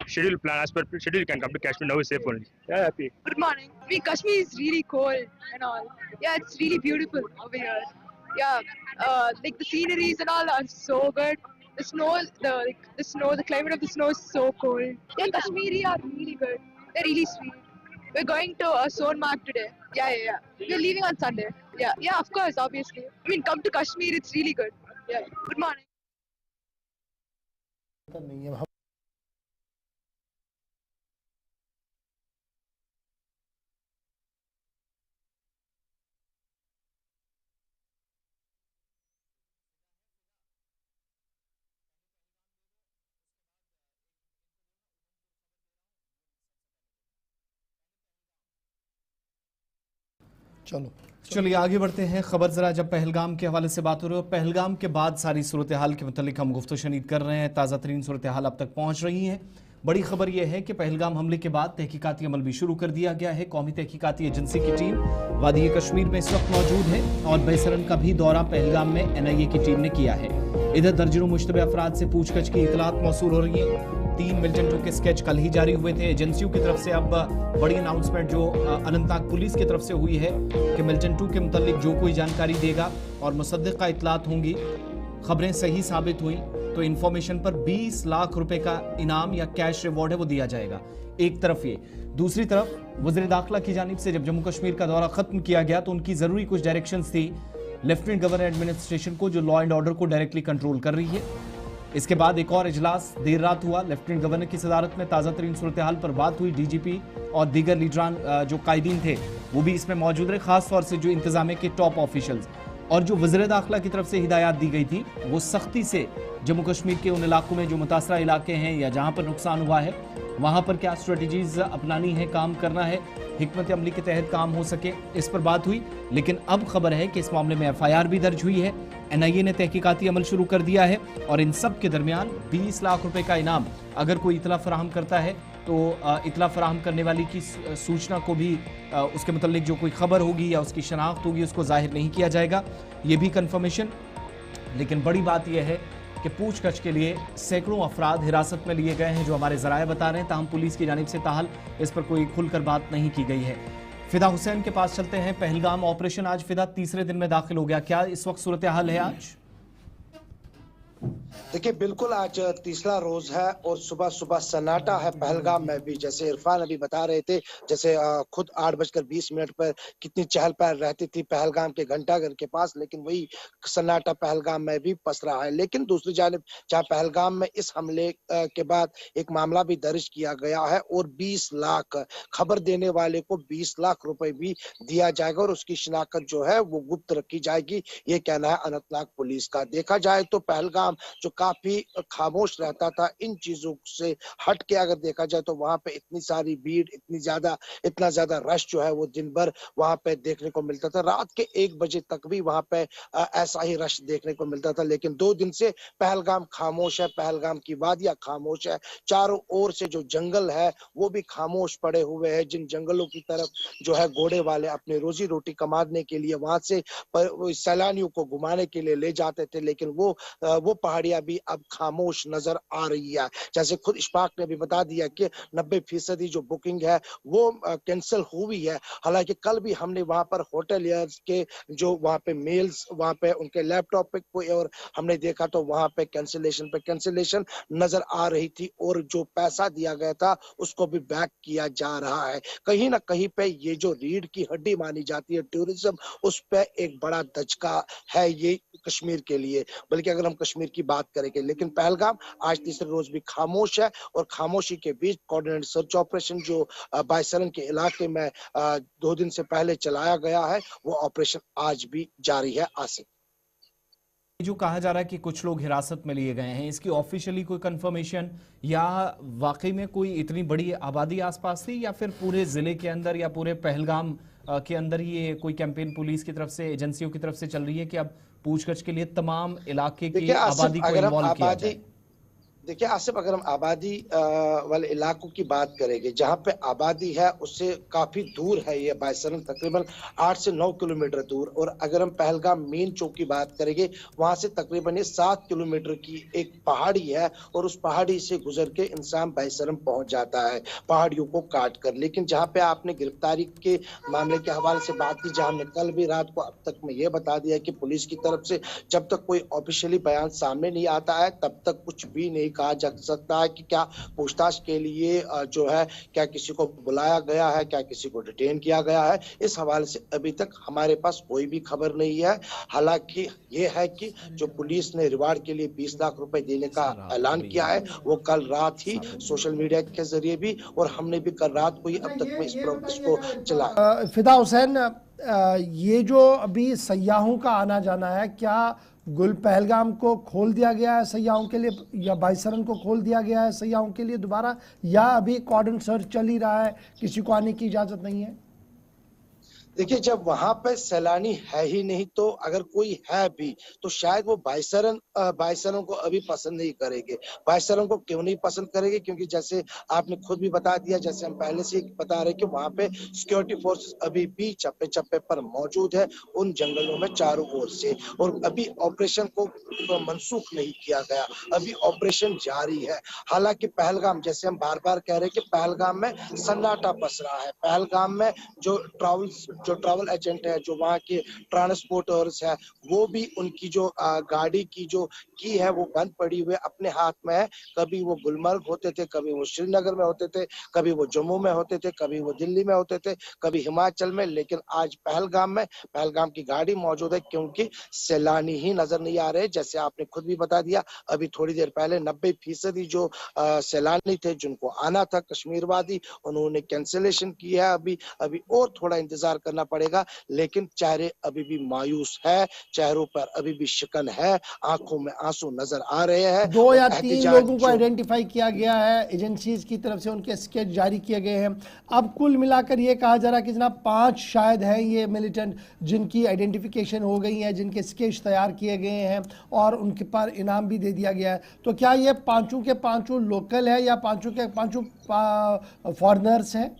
schedule plan as per schedule. You can come to Kashmir. Now we're safe only. Yeah, happy. Good morning. Kashmir is really cold and all. Yeah, it's really beautiful over here. Yeah, like the sceneries and all are so good. The snow, the climate of the snow is so cold. Yeah, Kashmiri are really good. They're really sweet. We're going to Sonmarg today. Yeah. We're leaving on Sunday. Yeah, of course, obviously. I mean, come to Kashmir, it's really good. Yeah. Good morning. चलिए आगे बढ़ते हैं। खबर जरा जब पहलगाम के हवाले से बात हो रही है, पहलगाम के बाद सारी सूरत हाल के मुतालिक हम गुफ्तगू शनीद कर रहे हैं। ताज़ा तरीन सूरत हाल अब तक पहुंच रही है। बड़ी खबर यह है कि पहलगाम हमले के बाद तहकीकाती अमल भी शुरू कर दिया गया है। कौमी तहकीकाती एजेंसी की टीम वादी कश्मीर में इस वक्त मौजूद है और बेसरन का भी दौरा पहलगाम में NIA की टीम ने किया है। इधर दर्जनों मुश्तबे अफराद से पूछताछ की इतलात मौसूल हो रही है। 3 मिलिटेंटों के स्केच कल ही जारी हुए थे। एजेंसियों की तरफ से अब बड़ी अनाउंसमेंट जो अनंतनाग पुलिस की तरफ से हुई है कि मिलिटेंटों के मुतालिक जो कोई जानकारी देगा और मुसद्दिक़ा इतलात होंगी, खबरें सही साबित हुई तो इन्फॉर्मेशन पर 20 लाख रुपए का इनाम या कैश रिवॉर्ड है वो दिया जाएगा। एक तरफ ये, दूसरी तरफ वज़ीर दाखिला की जानिब से जब जम्मू कश्मीर का दौरा खत्म किया गया तो उनकी जरूरी कुछ डायरेक्शंस थी लेफ्टिनेंट गवर्नर एडमिनिस्ट्रेशन को, जो लॉ एंड ऑर्डर को डायरेक्टली कंट्रोल कर रही है। इसके बाद एक और इजलास देर रात हुआ। लेफ्टिनेंट गवर्नर की सदारत में ताज़ा तरीन सूरत हाल पर बात हुई। DGP और दीगर लीडरान जो कायदीन थे वो भी इसमें मौजूद रहे, खास तौर से जो इंतजामिया के टॉप ऑफिशियल्स। और जो वज़ीर दाखिला की तरफ से हिदायत दी गई थी वो सख्ती से जम्मू कश्मीर के उन इलाकों में जो मुतासरा इलाके हैं या जहाँ पर नुकसान हुआ है वहाँ पर क्या स्ट्रेटजीज अपनानी है, काम करना है, हिकमत अमली के तहत काम हो सके, इस पर बात हुई। लेकिन अब खबर है कि इस मामले में FIR भी दर्ज हुई है। NIA ने तहकीकाती अमल शुरू कर दिया है और इन सब के दरमियान 20 लाख रुपए का इनाम अगर कोई इतला फराहम करता है तो इतला फराहम करने वाली की सूचना को भी उसके मुतालिक जो कोई खबर होगी या उसकी शनाख्त होगी उसको जाहिर नहीं किया जाएगा, ये भी कंफर्मेशन। लेकिन बड़ी बात यह है कि पूछताछ के लिए सैकड़ों अफराद हिरासत में लिए गए हैं, जो हमारे ज़राए बता रहे हैं। ताहम पुलिस की जानिब से ताहल इस पर कोई खुलकर बात नहीं की गई है। फिदा हुसैन के पास चलते हैं। पहलगाम ऑपरेशन आज फिदा तीसरे दिन में दाखिल हो गया, क्या इस वक्त सूरत हाल है आज? देखिए बिल्कुल आज तीसरा रोज है और सुबह सुबह सन्नाटा है पहलगाम में भी। जैसे इरफान अभी बता रहे थे, जैसे खुद 8:20 पर कितनी चहल पहल रहती थी पहलगाम के घंटाघर के पास, लेकिन वही सन्नाटा पहलगाम में भी पस रहा है। लेकिन दूसरी जानिब जहाँ पहलगाम में इस हमले के बाद एक मामला भी दर्ज किया गया है और 20 लाख खबर देने वाले को 20 लाख रुपए भी दिया जाएगा और उसकी शिनाख्त जो है वो गुप्त रखी जाएगी, ये कहना है अनंतनाग पुलिस का। देखा जाए तो पहलगाम जो काफी खामोश रहता था, इन चीजों से हट के अगर देखा जाए तो वहां पे इतनी सारी भीड़, इतना ज्यादा रश जो है वो दिन भर वहां पे देखने को मिलता था। रात के 1 बजे तक भी वहां पे ऐसा ही रश देखने को मिलता था। लेकिन 2 दिन से पहलगाम खामोश है, पहलगाम की वादियां खामोश है। चारों ओर से जो जंगल है वो भी खामोश पड़े हुए हैं। जिन जंगलों की तरफ जो है घोड़े वाले अपनी रोजी रोटी कमाने के लिए वहां से सैलानियों को घुमाने के लिए ले जाते थे, लेकिन वो पहाड़ियां भी अब खामोश नजर आ रही है। जैसे खुद इशफाक ने भी बता दिया कि 90% जो बुकिंग है वो कैंसिल हुई है। हालांकि कल भी हमने वहां पर होटलियर्स के जो वहां पे मेल्स वहां पे उनके लैपटॉप पे और हमने देखा तो वहां पे कैंसिलेशन नजर आ रही थी और जो पैसा दिया गया था उसको भी बैक किया जा रहा है। कहीं ना कहीं पे ये जो रीढ़ की हड्डी मानी जाती है टूरिज्म, उस पे एक बड़ा धचका है ये कश्मीर के लिए। बल्कि अगर हम कश्मीर की बात बात करेंगे। लेकिन पहलगाम आज तीसरे रोज भी खामोश है और खामोशी के बीच कोऑर्डिनेटेड सर्च ऑपरेशन जो बायसरन के इलाके में 2 दिन से पहले चलाया गया है, वो ऑपरेशन आज भी जारी है। आसिफ, जो कहा जा रहा है कि कुछ लोग हिरासत में लिए गए हैं, इसकी ऑफिशियली कोई कंफर्मेशन या वाकई में कोई इतनी बड़ी आबादी आसपास थी या फिर पूरे जिले के अंदर या पूरे पहलगाम के अंदर ये कोई कैंपेन पुलिस की तरफ से, एजेंसियों की तरफ से चल रही है कि अब पूछताछ के लिए तमाम इलाके की आबादी को इन्वॉल्व किया जाए? देखिए आसिफ, अगर हम आबादी वाले इलाकों की बात करेंगे, जहाँ पे आबादी है उससे काफी दूर है ये बायसरन, तकरीबन 8 से 9 किलोमीटर दूर। और अगर हम पहलगाम मेन चौक की बात करेंगे, वहां से तकरीबन ये 7 किलोमीटर की एक पहाड़ी है और उस पहाड़ी से गुजर के इंसान बायसरन पहुंच जाता है पहाड़ियों को काट कर। लेकिन जहाँ पे आपने गिरफ्तारी के मामले के हवाले से बात की, जहाँ हमने कल भी रात को अब तक में ये बता दिया कि पुलिस की तरफ से जब तक कोई ऑफिशियली बयान सामने नहीं आता है तब तक कुछ भी नहीं कहा जा सकता है कि क्या पूछताछ के लिए जो है क्या किसी को बुलाया गया है, क्या किसी को डिटेन किया गया है। इस हवाले से अभी तक हमारे पास कोई भी खबर नहीं है। हालांकि ये है कि जो पुलिस ने रिवार्ड के लिए 20 लाख रुपए देने का ऐलान किया है, वो कल रात ही सोशल मीडिया के जरिए भी और हमने भी कल रात को ही अब तक में इसको चलाया। फिदा हुसैन, ये जो अभी सयाहों का आना जाना है, क्या गुल पहलगाम को खोल दिया गया है सयाहों के लिए या बायसरन को खोल दिया गया है सयाहों के लिए दोबारा, या अभी कॉर्डन सर्च चल ही रहा है, किसी को आने की इजाजत नहीं है? देखिए, जब वहां पे सैलानी है ही नहीं तो अगर कोई है भी तो शायद वो बायसरन को अभी पसंद नहीं करेंगे। बायसरन को क्यों नहीं पसंद करेंगे? क्योंकि जैसे आपने खुद भी बता दिया, जैसे हम पहले से बता रहे कि वहां पे सिक्योरिटी फोर्सेस अभी भी चप्पे चप्पे पर मौजूद है उन जंगलों में चारों ओर से, और अभी ऑपरेशन को मनसूख नहीं किया गया, अभी ऑपरेशन जारी है। हालांकि पहलगाम, जैसे हम बार बार कह रहे हैं कि पहलगाम में सन्नाटा पस रहा है। पहलगाम में जो ट्रैवल एजेंट है, जो वहाँ के ट्रांसपोर्टर्स है, वो भी उनकी जो गाड़ी की जो की है वो बंद पड़ी हुई अपने हाथ में है। कभी वो गुलमर्ग होते थे, कभी वो श्रीनगर में होते थे, कभी वो जम्मू में होते थे, कभी वो दिल्ली में होते थे, कभी हिमाचल में, लेकिन आज पहलगाम की गाड़ी मौजूद है क्योंकि सैलानी ही नजर नहीं आ रहे। जैसे आपने खुद भी बता दिया अभी थोड़ी देर पहले 90% जो सैलानी थे जिनको आना था कश्मीर वादी, उन्होंने कैंसिलेशन किया है। अभी और थोड़ा इंतजार करना पड़ेगा, लेकिन चेहरे अभी भी मायूस है, चेहरों पर अभी भी शिकन है, आंखों में आंसू नजर आ रहे हैं। 2 या 3 लोगों को आइडेंटिफाई किया गया है, एजेंसीज की तरफ से उनके स्केच जारी किए गए हैं। अब कुल मिलाकर ये कहा जा रहा है कि जनाब 5 शायद हैं ये मिलिटेंट जिनकी आइडेंटिफिकेशन हो गई है, जिनके स्केच तैयार किए गए हैं और उनके पर इनाम भी दे दिया गया है। तो क्या ये पांचों के पांचों लोकल है या पांचों के पांचों फॉरेनर्स हैं?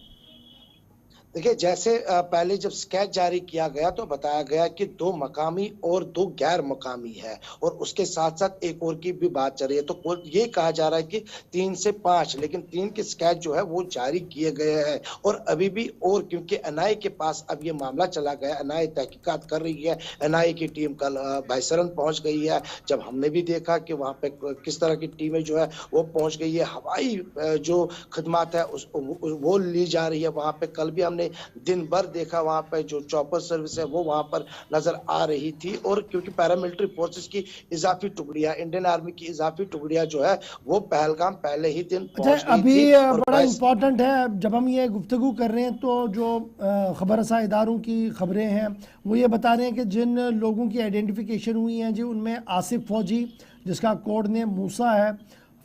देखिए, जैसे पहले जब स्केच जारी किया गया तो बताया गया कि 2 मकामी और 2 गैर मकामी है, और उसके साथ साथ एक और की भी बात चल रही है। तो ये कहा जा रहा है कि 3 से 5, लेकिन 3 के स्केच जो है वो जारी किए गए हैं। और अभी भी, और क्योंकि एनआईए के पास अब ये मामला चला गया, एनआईए तहकीकात कर रही है, एनआईए की टीम कल बायसरन पहुंच गई है। जब हमने भी देखा कि वहाँ पे किस तरह की टीमें जो है वो पहुंच गई है, हवाई जो खदमात है वो ली जा रही है वहाँ पे। कल भी हमने दिन भर देखा वहां पर जो चॉपर सर्विस है वो वहां पर नजर आ रही थी। और क्योंकि पैरामिलिट्री फोर्सेस की इजाफी टुकड़ियां, इंडियन आर्मी की इजाफी टुकड़ियां जो है वो पहलगाम पहले ही दिन पहुंच गई अभी थी। बड़ा इम्पोर्टेंट है, जब हम ये गुफ्तगू कर रहे हैं तो जो खबरसा इदारों की खबरें हैं वो ये बता रहे हैं कि जिन लोगों की आइडेंटिफिकेशन हुई है जी, उनमें आसिफ फौजी जिसका कोड नेम मूसा है,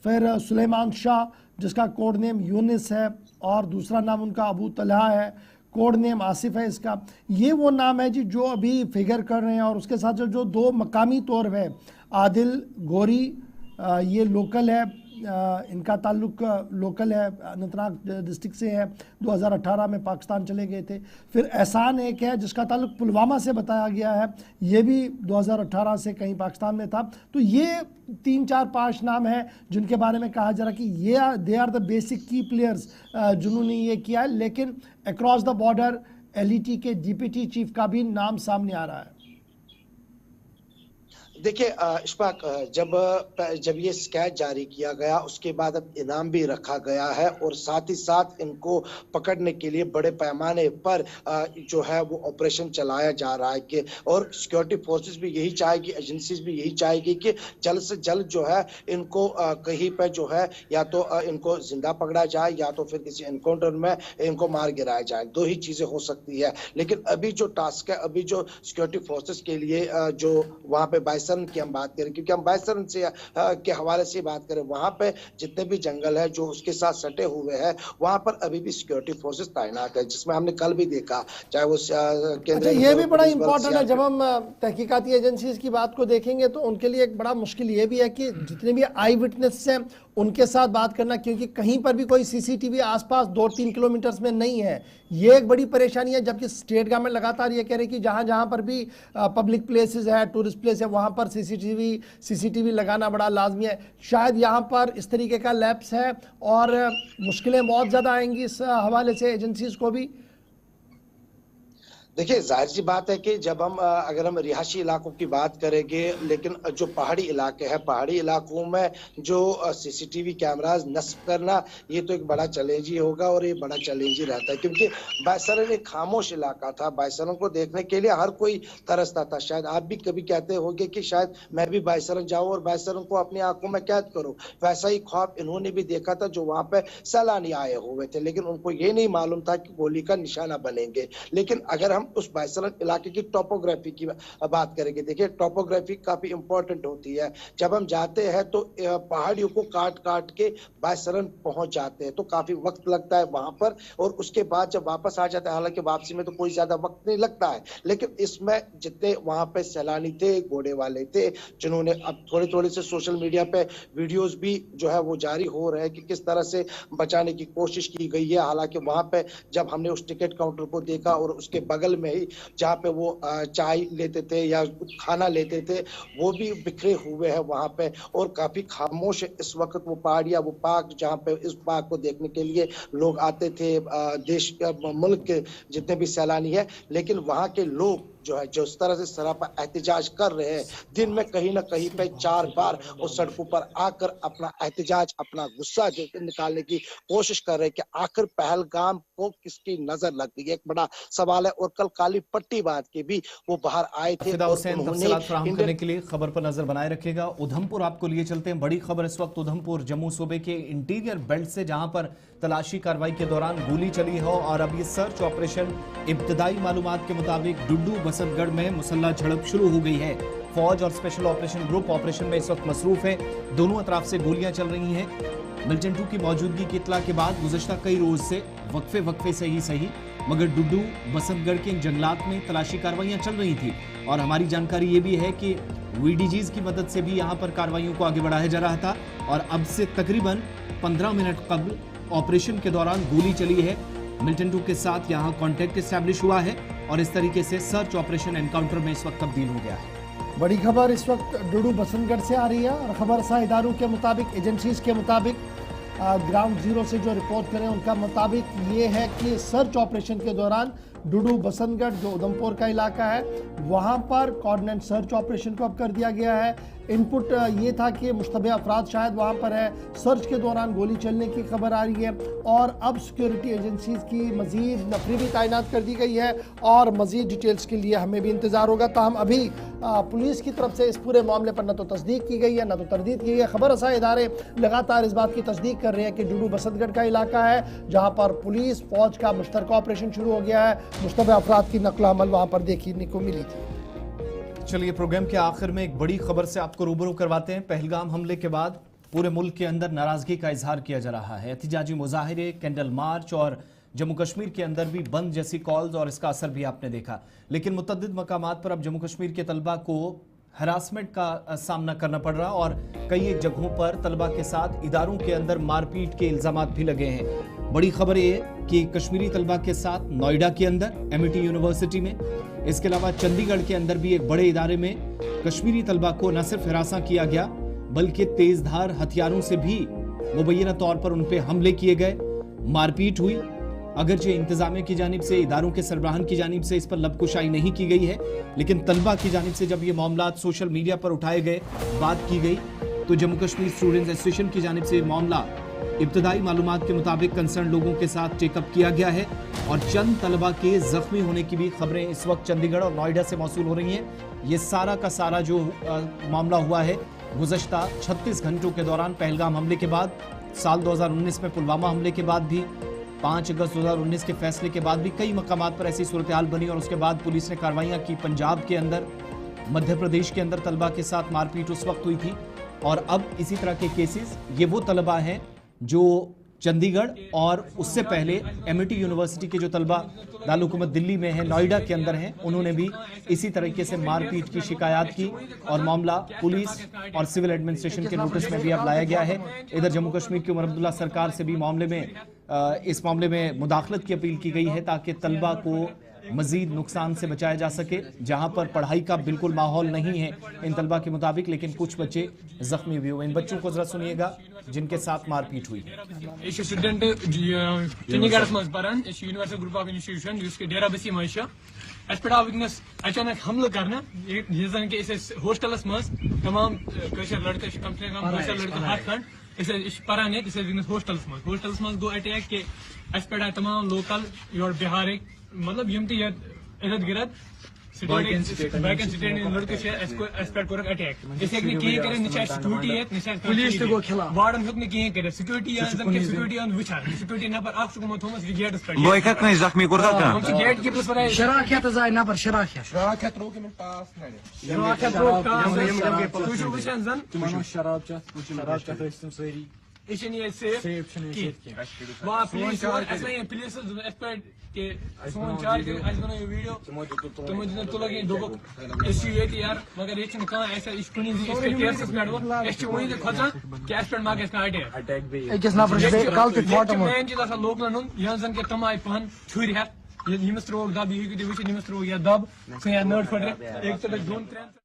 फिर सुलेमान शाह जिसका कोड नेम यूनिस है, और दूसरा नाम उनका अबू तलहा है, कोड नेम आसिफ है इसका। ये वो नाम है जी जो अभी फिगर कर रहे हैं। और उसके साथ जो 2 मकामी तौर पे आदिल गोरी, ये लोकल है, इनका ताल्लुक लोकल है, अनंतनाग डिस्ट्रिक्ट से है, 2018 में पाकिस्तान चले गए थे। फिर एहसान एक है जिसका ताल्लुक पुलवामा से बताया गया है, ये भी 2018 से कहीं पाकिस्तान में था। तो ये 3, 4, 5 नाम हैं जिनके बारे में कहा जा रहा है कि ये दे आर द बेसिक की प्लेयर्स जिन्होंने ये किया है। लेकिन अक्रॉस द बॉर्डर एलईटी के डिप्टी चीफ का भी नाम सामने आ रहा है। देखिए इशफाक, जब ये स्केच जारी किया गया उसके बाद अब इनाम भी रखा गया है और साथ ही साथ इनको पकड़ने के लिए बड़े पैमाने पर जो है वो ऑपरेशन चलाया जा रहा है कि और सिक्योरिटी फोर्सेस भी यही चाहेगी, एजेंसीज भी यही चाहेगी कि जल्द से जल्द जो है इनको कहीं पर जो है या तो इनको जिंदा पकड़ा जाए या तो फिर किसी एनकाउंटर में इनको मार गिराया जाए। दो ही चीजें हो सकती है। लेकिन अभी जो टास्क है, अभी जो सिक्योरिटी फोर्सेस के लिए जो वहां पे बायसरन की हम बात करें, क्योंकि हम बायसरन से के हवाले से बात करें, वहां पे जितने भी जंगल है जो उसके साथ सटे हुए हैं वहां पर अभी भी सिक्योरिटी फोर्सेस तैनात है, जिसमें हमने कल भी देखा, चाहे वो केंद्रीय ये भी बड़ा इंपॉर्टेंट है। जब हम तहकीकाती एजेंसीज की बात को देखेंगे तो उनके लिए एक बड़ा मुश्किल ये भी है कि जितने भी आई विटनेस हैं उनके साथ बात करना, क्योंकि कहीं पर भी कोई सीसीटीवी आसपास 2-3 किलोमीटर में नहीं है। ये एक बड़ी परेशानी है, जबकि स्टेट गवर्नमेंट लगातार ये कह रही है कि जहां जहां पर भी पब्लिक प्लेसेस है, टूरिस्ट प्लेस है, वहां पर सीसीटीवी लगाना बड़ा लाजमी है। शायद यहाँ पर इस तरीके का लैप्स है और मुश्किलें बहुत ज़्यादा आएंगी इस हवाले से एजेंसीज को भी। देखिए जाहिर सी बात है कि जब हम अगर हम रिहायशी इलाकों की बात करेंगे, लेकिन जो पहाड़ी इलाके हैं, पहाड़ी इलाकों में जो सीसीटीवी कैमराज नस्ब करना ये तो एक बड़ा चैलेंज ही होगा और ये बड़ा चैलेंज ही रहता है, क्योंकि बायसरन एक खामोश इलाका था। बायसरन को देखने के लिए हर कोई तरसता था। शायद आप भी कभी कहते होंगे कि शायद मैं भी बायसरन जाऊं और बायसरन को अपनी आंखों में कैद करूं। वैसा ही ख्वाब इन्होंने भी देखा था जो वहां पे सैलानी आए हुए थे, लेकिन उनको ये नहीं मालूम था कि गोली का निशाना बनेंगे। लेकिन अगर हम उस बायसरन इलाके की टोपोग्राफी की बात करेंगे, देखिए टोपोग्राफी काफी इंपॉर्टेंट होती है। जब हम जाते हैं तो पहाड़ियों को काट काट के बायसरन पहुंच जाते हैं तो काफी वक्त लगता है वहां पर, और उसके बाद जब वापस आ जाते हैं, हालांकि वापसी में तो कोई ज्यादा वक्त नहीं लगता है, लेकिन इसमें जितने वहां पे सैलानी थे, घोड़े वाले थे, जिन्होंने अब थोड़े थोड़े से सोशल मीडिया पे वीडियोस भी जो है वो जारी हो रहे हैं कि किस तरह से बचाने की कोशिश की गई है। हालांकि वहां पे जब हमने उस टिकट काउंटर को देखा और उसके बगल में ही जहाँ पे वो चाय लेते थे या खाना लेते थे, वो भी बिखरे हुए हैं वहां पे और काफी खामोश है इस वक्त वो पहाड़ियाँ, वो पार्क, जहाँ पे इस पार्क को देखने के लिए लोग आते थे, देश मुल्क के जितने भी सैलानी है। लेकिन वहां के लोग जो है जो इस तरह से सरापा एहतजाज कर रहे हैं, दिन में कहीं ना कहीं पे 4 बार उस सड़कों पर आकर अपना एहतजाज, अपना गुस्सा निकालने की कोशिश कर रहे हैं कि आखिर पहलगाम को किसकी नजर लग गई, एक बड़ा सवाल है। और कल काली पट्टी बात के भी वो बाहर आए थे। फराहम करने के लिए खबर पर नजर बनाए रखेगा। उधमपुर आपको लिए चलते हैं, बड़ी खबर इस वक्त उधमपुर जम्मू सूबे के इंटीरियर बेल्ट से, जहां पर तलाशी कार्रवाई के दौरान गोली चली हो और अब ये सर्च ऑपरेशन इब्तदाई मालूमात के मुताबिक डुड्डू बसंतगढ़ में मुसल्ला झड़प शुरू हो गई है। फौज और स्पेशल ऑपरेशन ग्रुप ऑपरेशन में इस वक्त मसरूफ है। दोनों अतराफ से गोलियां चल रही हैं। मिलिटेंट 2 की मौजूदगी की इत्तला के बाद गुज़श्ता कई रोज से वक्फे से ही सही मगर डुड्डू बसंतगढ़ के जंगलात में तलाशी कार्रवाइयां चल रही थी और हमारी जानकारी ये भी है कि वीडीजीज की मदद से भी यहां पर कार्रवाइयों को आगे बढ़ाया जा रहा था और अब से तकरीबन 15 मिनट कबल ऑपरेशन के दौरान गोली चली है। मिलिटेंट 2 के साथ यहां कांटेक्ट एस्टैब्लिश हुआ है और इस तरीके से सर्च ऑपरेशन एनकाउंटर में इस वक्त तब्दील हो गया है। बड़ी खबर इस वक्त डुड्डू बसंतगढ़ से आ रही है और खबर साझा इदारों के मुताबिक, एजेंसीज के मुताबिक, ग्राउंड जीरो से जो रिपोर्ट करें उनका मुताबिक ये है कि सर्च ऑपरेशन के दौरान डुड्डू बसंतगढ़ जो उधमपुर का इलाका है वहाँ पर कोऑर्डिनेट सर्च ऑपरेशन को अब कर दिया गया है। इनपुट ये था कि मुश्तबे अफराद शायद वहाँ पर है। सर्च के दौरान गोली चलने की खबर आ रही है और अब सिक्योरिटी एजेंसीज की मजीद नफरी भी तैनात कर दी गई है और मजीद डिटेल्स के लिए हमें भी इंतज़ार होगा। ताहम अभी पुलिस की तरफ से इस पूरे मामले पर न तो तस्दीक की गई है न तो तरदीद की गई है। खबर रसा इदारे लगातार इस बात की तस्दीक कर रहे हैं कि डुड्डू बसंतगढ़ का इलाका है जहाँ पर पुलिस फौज का मुश्तरका ऑपरेशन शुरू हो गया है। मुश्तबे अफराद की नकल अमल वहाँ पर देखने को मिली थी। चलिए प्रोग्राम के आखिर में एक बड़ी खबर से आपको रूबरू करवाते हैं। पहलगाम हमले के बाद पूरे मुल्क के अंदर नाराजगी का इजहार किया जा रहा है। एहतिजाजी मुजाहिरे, कैंडल मार्च और जम्मू कश्मीर के अंदर भी बंद जैसी कॉल्स और इसका असर भी आपने देखा। लेकिन मुतअद्दिद मकामात पर अब जम्मू कश्मीर के तलबा को हरासमेंट का सामना करना पड़ रहा और कई एक जगहों पर तलबा के साथ इदारों के अंदर मारपीट के इल्जामात भी लगे हैं। बड़ी खबर ये कि कश्मीरी तलबा के साथ नोएडा के अंदर एमआईटी यूनिवर्सिटी में, इसके अलावा चंडीगढ़ के अंदर भी एक बड़े इदारे में कश्मीरी तलबा को न सिर्फ हिरासा किया गया बल्कि तेजधार हथियारों से भी मुबैना तौर पर उन पर हमले किए गए, मारपीट हुई अगरचे इंतजामिया की जानिब से, इदारों के सरबराहान की जानिब से इस पर लबकुशाई नहीं की गई है, लेकिन तलबा की जानिब से जब ये मामला सोशल मीडिया पर उठाए गए, बात की गई, तो जम्मू कश्मीर स्टूडेंट्स एसोसिएशन की जानिब से मामला इब्तदाई मालूमात के मुताबिक कंसर्न लोगों के साथ टेकअप किया गया है और चंद तलबा के जख्मी होने की भी खबरें इस वक्त चंडीगढ़ और नोएडा से मौसूल हो रही हैं। ये सारा का सारा जो मामला हुआ है गुज़श्ता 36 घंटों के दौरान, पहलगाम हमले के बाद, साल 2019 में पुलवामा हमले के बाद भी, 5 अगस्त 2019 के फैसले के बाद भी कई मकामात पर ऐसी सूरत हाल बनी और उसके बाद पुलिस ने कार्रवाइयाँ की। पंजाब के अंदर, मध्य प्रदेश के अंदर तलबा के साथ मारपीट उस वक्त हुई थी और अब इसी तरह के केसेस, ये वो तलबा हैं जो चंडीगढ़ और उससे पहले एमिटी यूनिवर्सिटी के जो तलबा दारुल-हुकूमत दिल्ली में है, नोएडा के अंदर हैं, उन्होंने भी इसी तरीके से मारपीट की शिकायत की और मामला पुलिस और सिविल एडमिनिस्ट्रेशन के नोटिस में भी अब लाया गया है। इधर जम्मू कश्मीर की उमर अब्दुल्ला सरकार से भी इस मामले में मुदाखलत की अपील की गई है ताकि तलबा को मजीद नुकसान से बचाया जा सके। जहां पर पढ़ाई का बिल्कुल माहौल नहीं है इन तलबा के मुताबिक, लेकिन कुछ बच्चे जख्मी भी हुए। इन बच्चों को जरा सुनिएगा जिनके साथ मारपीट हुई। स्टूडेंट चंडीगढ़ मज परान यूनिवर्सल ग्रुप ऑफ इंस्टीट्यूशन डेरा बसी मज पे वनस अचानक हमल कर होस्टलस मज तमाम लड़के कम से कम 100 खंड परान वनस होस्टलस मज गो अटैक के पे तमाम लोकल योर बिहार मतलब यम ते इर्द गिर्द बैकन स्टेट लड़के पे अटैक कहीं कर सिक्योरिटी पुलिस गो खिलाफ वार्डन हेक कहीं कर सिक्योरिटी सिक्योरिटी वुचान सिक्योरिटी नफर थोमस गेटस पे जख्मी गेट कीपर्स पर शराखत जाय नफर शराखत रोक में टास वुचान जन शराब सारी ये सेफ वहाँ पुलिस पुलिस के फोन चार्ज बनो वीडियो तुम तुल ये यार मगर ये केसस पे खोचान कि मा अटैक मेन चीज लोकलन हूं यहाँ जन के तम आय पहन छुर हेत यमिस त्रोग दब ये वो यमिस त्रोग या दब नट फटे एक तो 2-3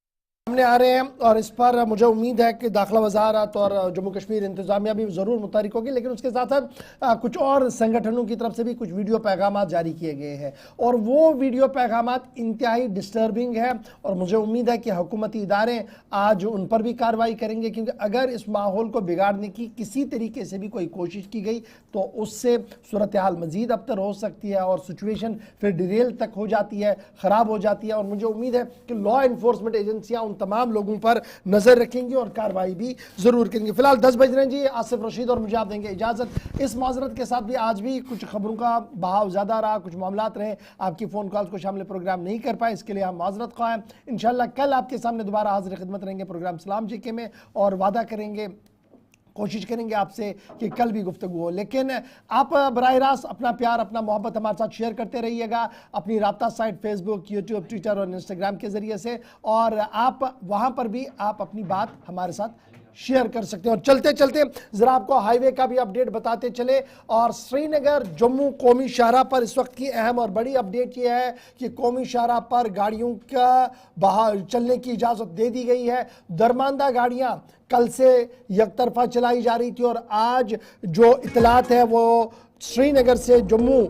सामने आ रहे हैं और इस पर मुझे उम्मीद है कि दाखिला वजारत और जम्मू कश्मीर इंतजामिया भी ज़रूर मुतहरिक होगी, लेकिन उसके साथ साथ कुछ और संगठनों की तरफ से भी कुछ वीडियो पैगाम जारी किए गए हैं और वो वीडियो पैगाम इंतहाई डिस्टर्बिंग है और मुझे उम्मीद है कि हुकूमती इदारे आज उन पर भी कार्रवाई करेंगे, क्योंकि अगर इस माहौल को बिगाड़ने की किसी तरीके से भी कोई कोशिश की गई तो उससे सूरत हाल मज़ीद अबतर हो सकती है और सिचुएशन फिर डिरेल तक हो जाती है, ख़राब हो जाती है। और मुझे उम्मीद है कि लॉ इन्फोर्समेंट एजेंसियाँ उन तमाम लोगों पर नजर रखेंगी और कार्रवाई भी जरूर करेंगे। फिलहाल 10 बज रहे हैं जी, आसिफ रशीद और मुझे आप देंगे इजाजत। इस माजरत के साथ भी आज भी कुछ खबरों का बहाव ज्यादा रहा, कुछ मामलात रहे, आपकी फोन कॉल्स को शामिल प्रोग्राम नहीं कर पाए, इसके लिए हम माजरत ख्वाह हैं। इंशाल्लाह कल आपके सामने दोबारा हाजिर खिदमत रहेंगे प्रोग्राम सलाम जीके में और वादा करेंगे, कोशिश करेंगे आपसे कि कल भी गुफ्तगू हो। लेकिन आप बराह रास्त अपना प्यार, अपना मोहब्बत हमारे साथ शेयर करते रहिएगा अपनी राब्ता साइट फेसबुक, यूट्यूब, ट्विटर और इंस्टाग्राम के ज़रिए से, और आप वहाँ पर भी आप अपनी बात हमारे साथ शेयर कर सकते हैं। और चलते चलते ज़रा आपको हाईवे का भी अपडेट बताते चले। और श्रीनगर जम्मू कौमी शाहराह पर इस वक्त की अहम और बड़ी अपडेट ये है कि कौमी शाहराह पर गाड़ियों का बाहर चलने की इजाज़त दे दी गई है। दरमांदा गाड़ियाँ कल से यकतरफा चलाई जा रही थी और आज जो इतलात है वो श्रीनगर से जम्मू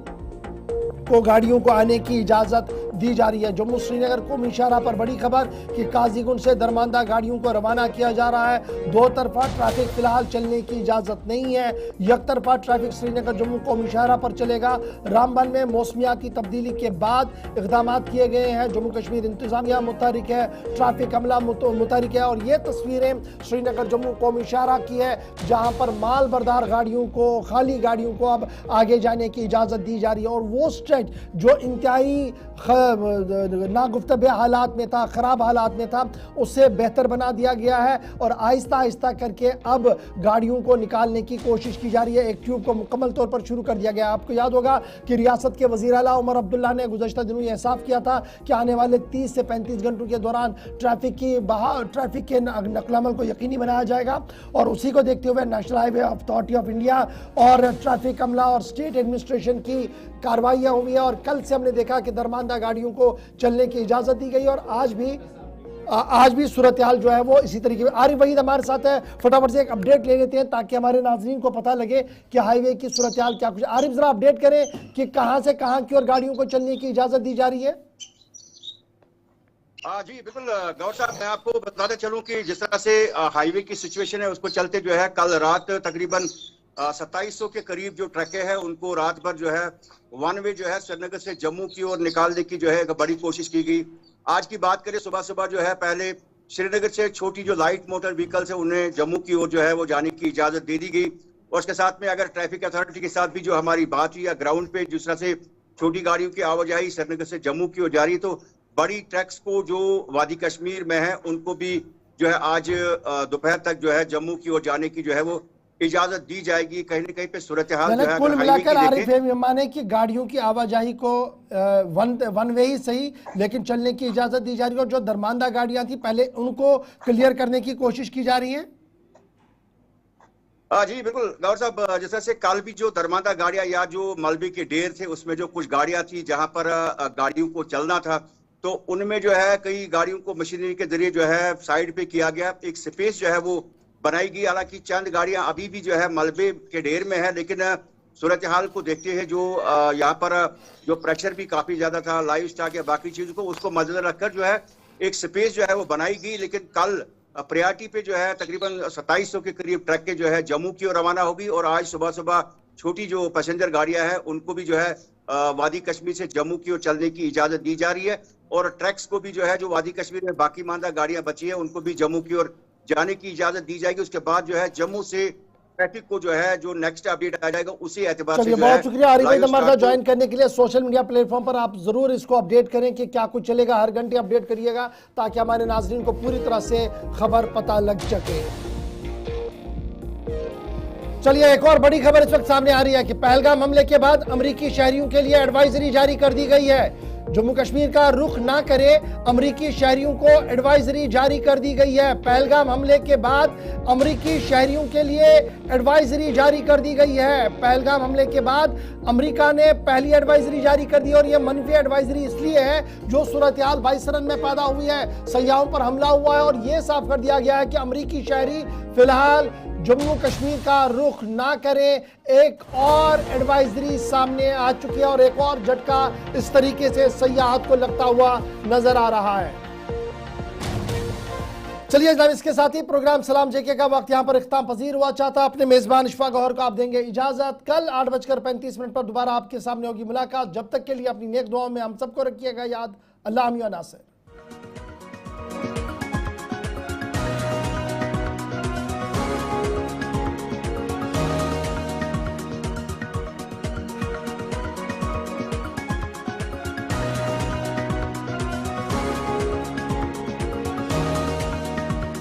को गाड़ियों को आने की इजाज़त दी जा रही है। जम्मू श्रीनगर कौमी शाहराह पर बड़ी खबर कि काजीगुंड से दरमांदा गाड़ियों को रवाना किया जा रहा है। दो तरफा ट्रैफिक फिलहाल चलने की इजाज़त नहीं है। एक तरफा ट्रैफिक श्रीनगर जम्मू कौमी शाहराह पर चलेगा। रामबन में मौसमियाती तब्दीली के बाद इक़दाम किए गए हैं। जम्मू कश्मीर इंतजामिया मुतहरिक है, ट्रैफिक अमला मुतहरिक है और ये तस्वीरें श्रीनगर जम्मू कौमी शाहराह की है जहाँ पर माल बरदार गाड़ियों को, खाली गाड़ियों को अब आगे जाने की इजाज़त दी जा रही है। और वो स्ट्रेच जो इंतहाई नागुफ्तबे हालात में था, ख़राब हालात में था, उससे बेहतर बना दिया गया है और आहिस्ता आहिस्ता करके अब गाड़ियों को निकालने की कोशिश की जा रही है। एक ट्यूब को मुकम्मल तौर पर शुरू कर दिया गया। आपको याद होगा कि रियासत के वज़ीर आला उमर अब्दुल्ला ने गुज़श्ता दिनों ये साफ किया था कि आने वाले 30 से 35 घंटों के दौरान ट्रैफिक के नकल-अमल को यकीनी बनाया जाएगा और उसी को देखते हुए national highway authority of India और ट्रैफिक अमला और स्टेट एडमिनिस्ट्रेशन की कार्रवाइयाँ हुई है। और कल से हमने देखा कि दरमांदा गाड़ियों को चलने की इजाज़त दी गई और आज भी आज भी सूरत हाल जो है वो इसी तरीके में। आरिफ वहीद हमारे साथ है, फटाफट से एक अपडेट ले लेते हैं ताकि हमारे नाजरीन को पता लगे कि हाईवे की सूरत हाल क्या कुछ। आरिफ जरा अपडेट करें कि कहां से कहां की और गाड़ियों को चलने की इजाजत दी जा रही है। जी बिल्कुल गौर साहब, मैं आपको बताते चलूं कि जिस तरह से हाईवे की सिचुएशन है उसको चलते जो है कल रात तकरीबन 2700 के करीब जो ट्रकें हैं उनको रात भर जो है वन वे जो है श्रीनगर से जम्मू की ओर निकालने की जो है एक बड़ी कोशिश की गई। आज की बात करें, सुबह सुबह जो है पहले श्रीनगर से छोटी जो लाइट मोटर व्हीकल्स है उन्हें जम्मू की ओर जो है वो जाने की इजाजत दे दी गई। और उसके साथ में अगर ट्रैफिक अथॉरिटी के साथ भी जो हमारी बात हुई या ग्राउंड पे जिस तरह से छोटी गाड़ियों की आवाजाही श्रीनगर से जम्मू की ओर जा रही है, तो बड़ी ट्रक्स को जो वादी कश्मीर में है उनको भी जो है आज दोपहर तक जो है जम्मू की ओर जाने की जो है वो इजाजत दी जाएगी। कहीं न कहीं पे सूरत हाल जो है कुल मिलाकर आरिफ ये माने कि गाड़ियों की आवाजाही को वन वे ही सही लेकिन चलने की इजाजत दी जा रही है, और जो दरमांदा गाड़ियां थी पहले उनको क्लियर करने की कोशिश की जा रही है। जी बिल्कुल गौर साहब, जिस तरह से कल भी जो दरमांदा गाड़ियां या जो मलबे के ढेर थे उसमें जो कुछ गाड़ियां थी जहां पर गाड़ियों को चलना था, तो उनमें जो है कई गाड़ियों को मशीनरी के जरिए जो है साइड पे किया गया, एक स्पेस जो है वो बनाई गई। हालांकि चंद गाड़ियां अभी भी जो है मलबे के ढेर में है, लेकिन सूरत हाल को देखते हुए जो यहाँ पर जो प्रेशर भी काफी ज्यादा था लाइव स्टॉक या बाकी चीजों को, उसको मद्देनजर रखकर जो है एक स्पेस जो है वो बनाई गई। लेकिन कल प्रयारिटी पे जो है तकरीबन 2700 के करीब ट्रक के जो है जम्मू की ओर रवाना होगी, और आज सुबह सुबह छोटी जो पैसेंजर गाड़ियां हैं उनको भी जो है वादी कश्मीर से जम्मू की ओर चलने की इजाजत दी जा रही है। और ट्रक्स को भी जो है जो वादी कश्मीर में बाकी मानदा गाड़ियां बची है उनको भी जम्मू की ओर जाने की इजाजत दी जाएगी। उसके बाद जो है जम्मू से ट्रैफिक को जो है जो नेक्स्ट अपडेट आ जाएगा उसी एतबार से बहुत शुक्रिया आरिफ भाई हमारे साथ ज्वाइन करने के लिए। सोशल मीडिया प्लेटफॉर्म पर आप जरूर इसको अपडेट करें कि क्या कुछ चलेगा, हर घंटे अपडेट करिएगा ताकि हमारे नाजरीन को पूरी तरह से खबर पता लग सके। चलिए एक और बड़ी खबर इस वक्त सामने आ रही है कि पहलगाम हमले के बाद अमेरिकी शहरियों के लिए एडवाइजरी जारी कर दी गई है। जम्मू कश्मीर का रुख ना करे, अमेरिकी शहरियों को एडवाइजरी जारी कर दी गई है। पहलगाम हमले के बाद अमेरिकी शहरियों के लिए एडवाइजरी जारी कर दी गई है। पहलगाम हमले के बाद अमेरिका ने पहली एडवाइजरी जारी कर दी, और यह मनफी एडवाइजरी इसलिए है जो सूरत हाल 22 रन में पैदा हुई है, सयाहों पर हमला हुआ है, और यह साफ कर दिया गया है कि अमेरिकी शहरी फिलहाल जम्मू कश्मीर का रुख ना करें। एक और एडवाइजरी सामने आ चुकी है और एक और झटका इस तरीके से सयाहत को लगता हुआ नजर आ रहा है। चलिए जनाब, इसके साथ ही प्रोग्राम सलाम जेके का वक्त यहां पर इख्तिताम पजीर हुआ। चाहता अपने मेजबान इशफाक गौहर को आप देंगे इजाजत। कल 8:35 पर दोबारा आपके सामने होगी मुलाकात। जब तक के लिए अपनी नेक दुआओं में हम सबको रखिएगा याद। अल्लाह नासिर।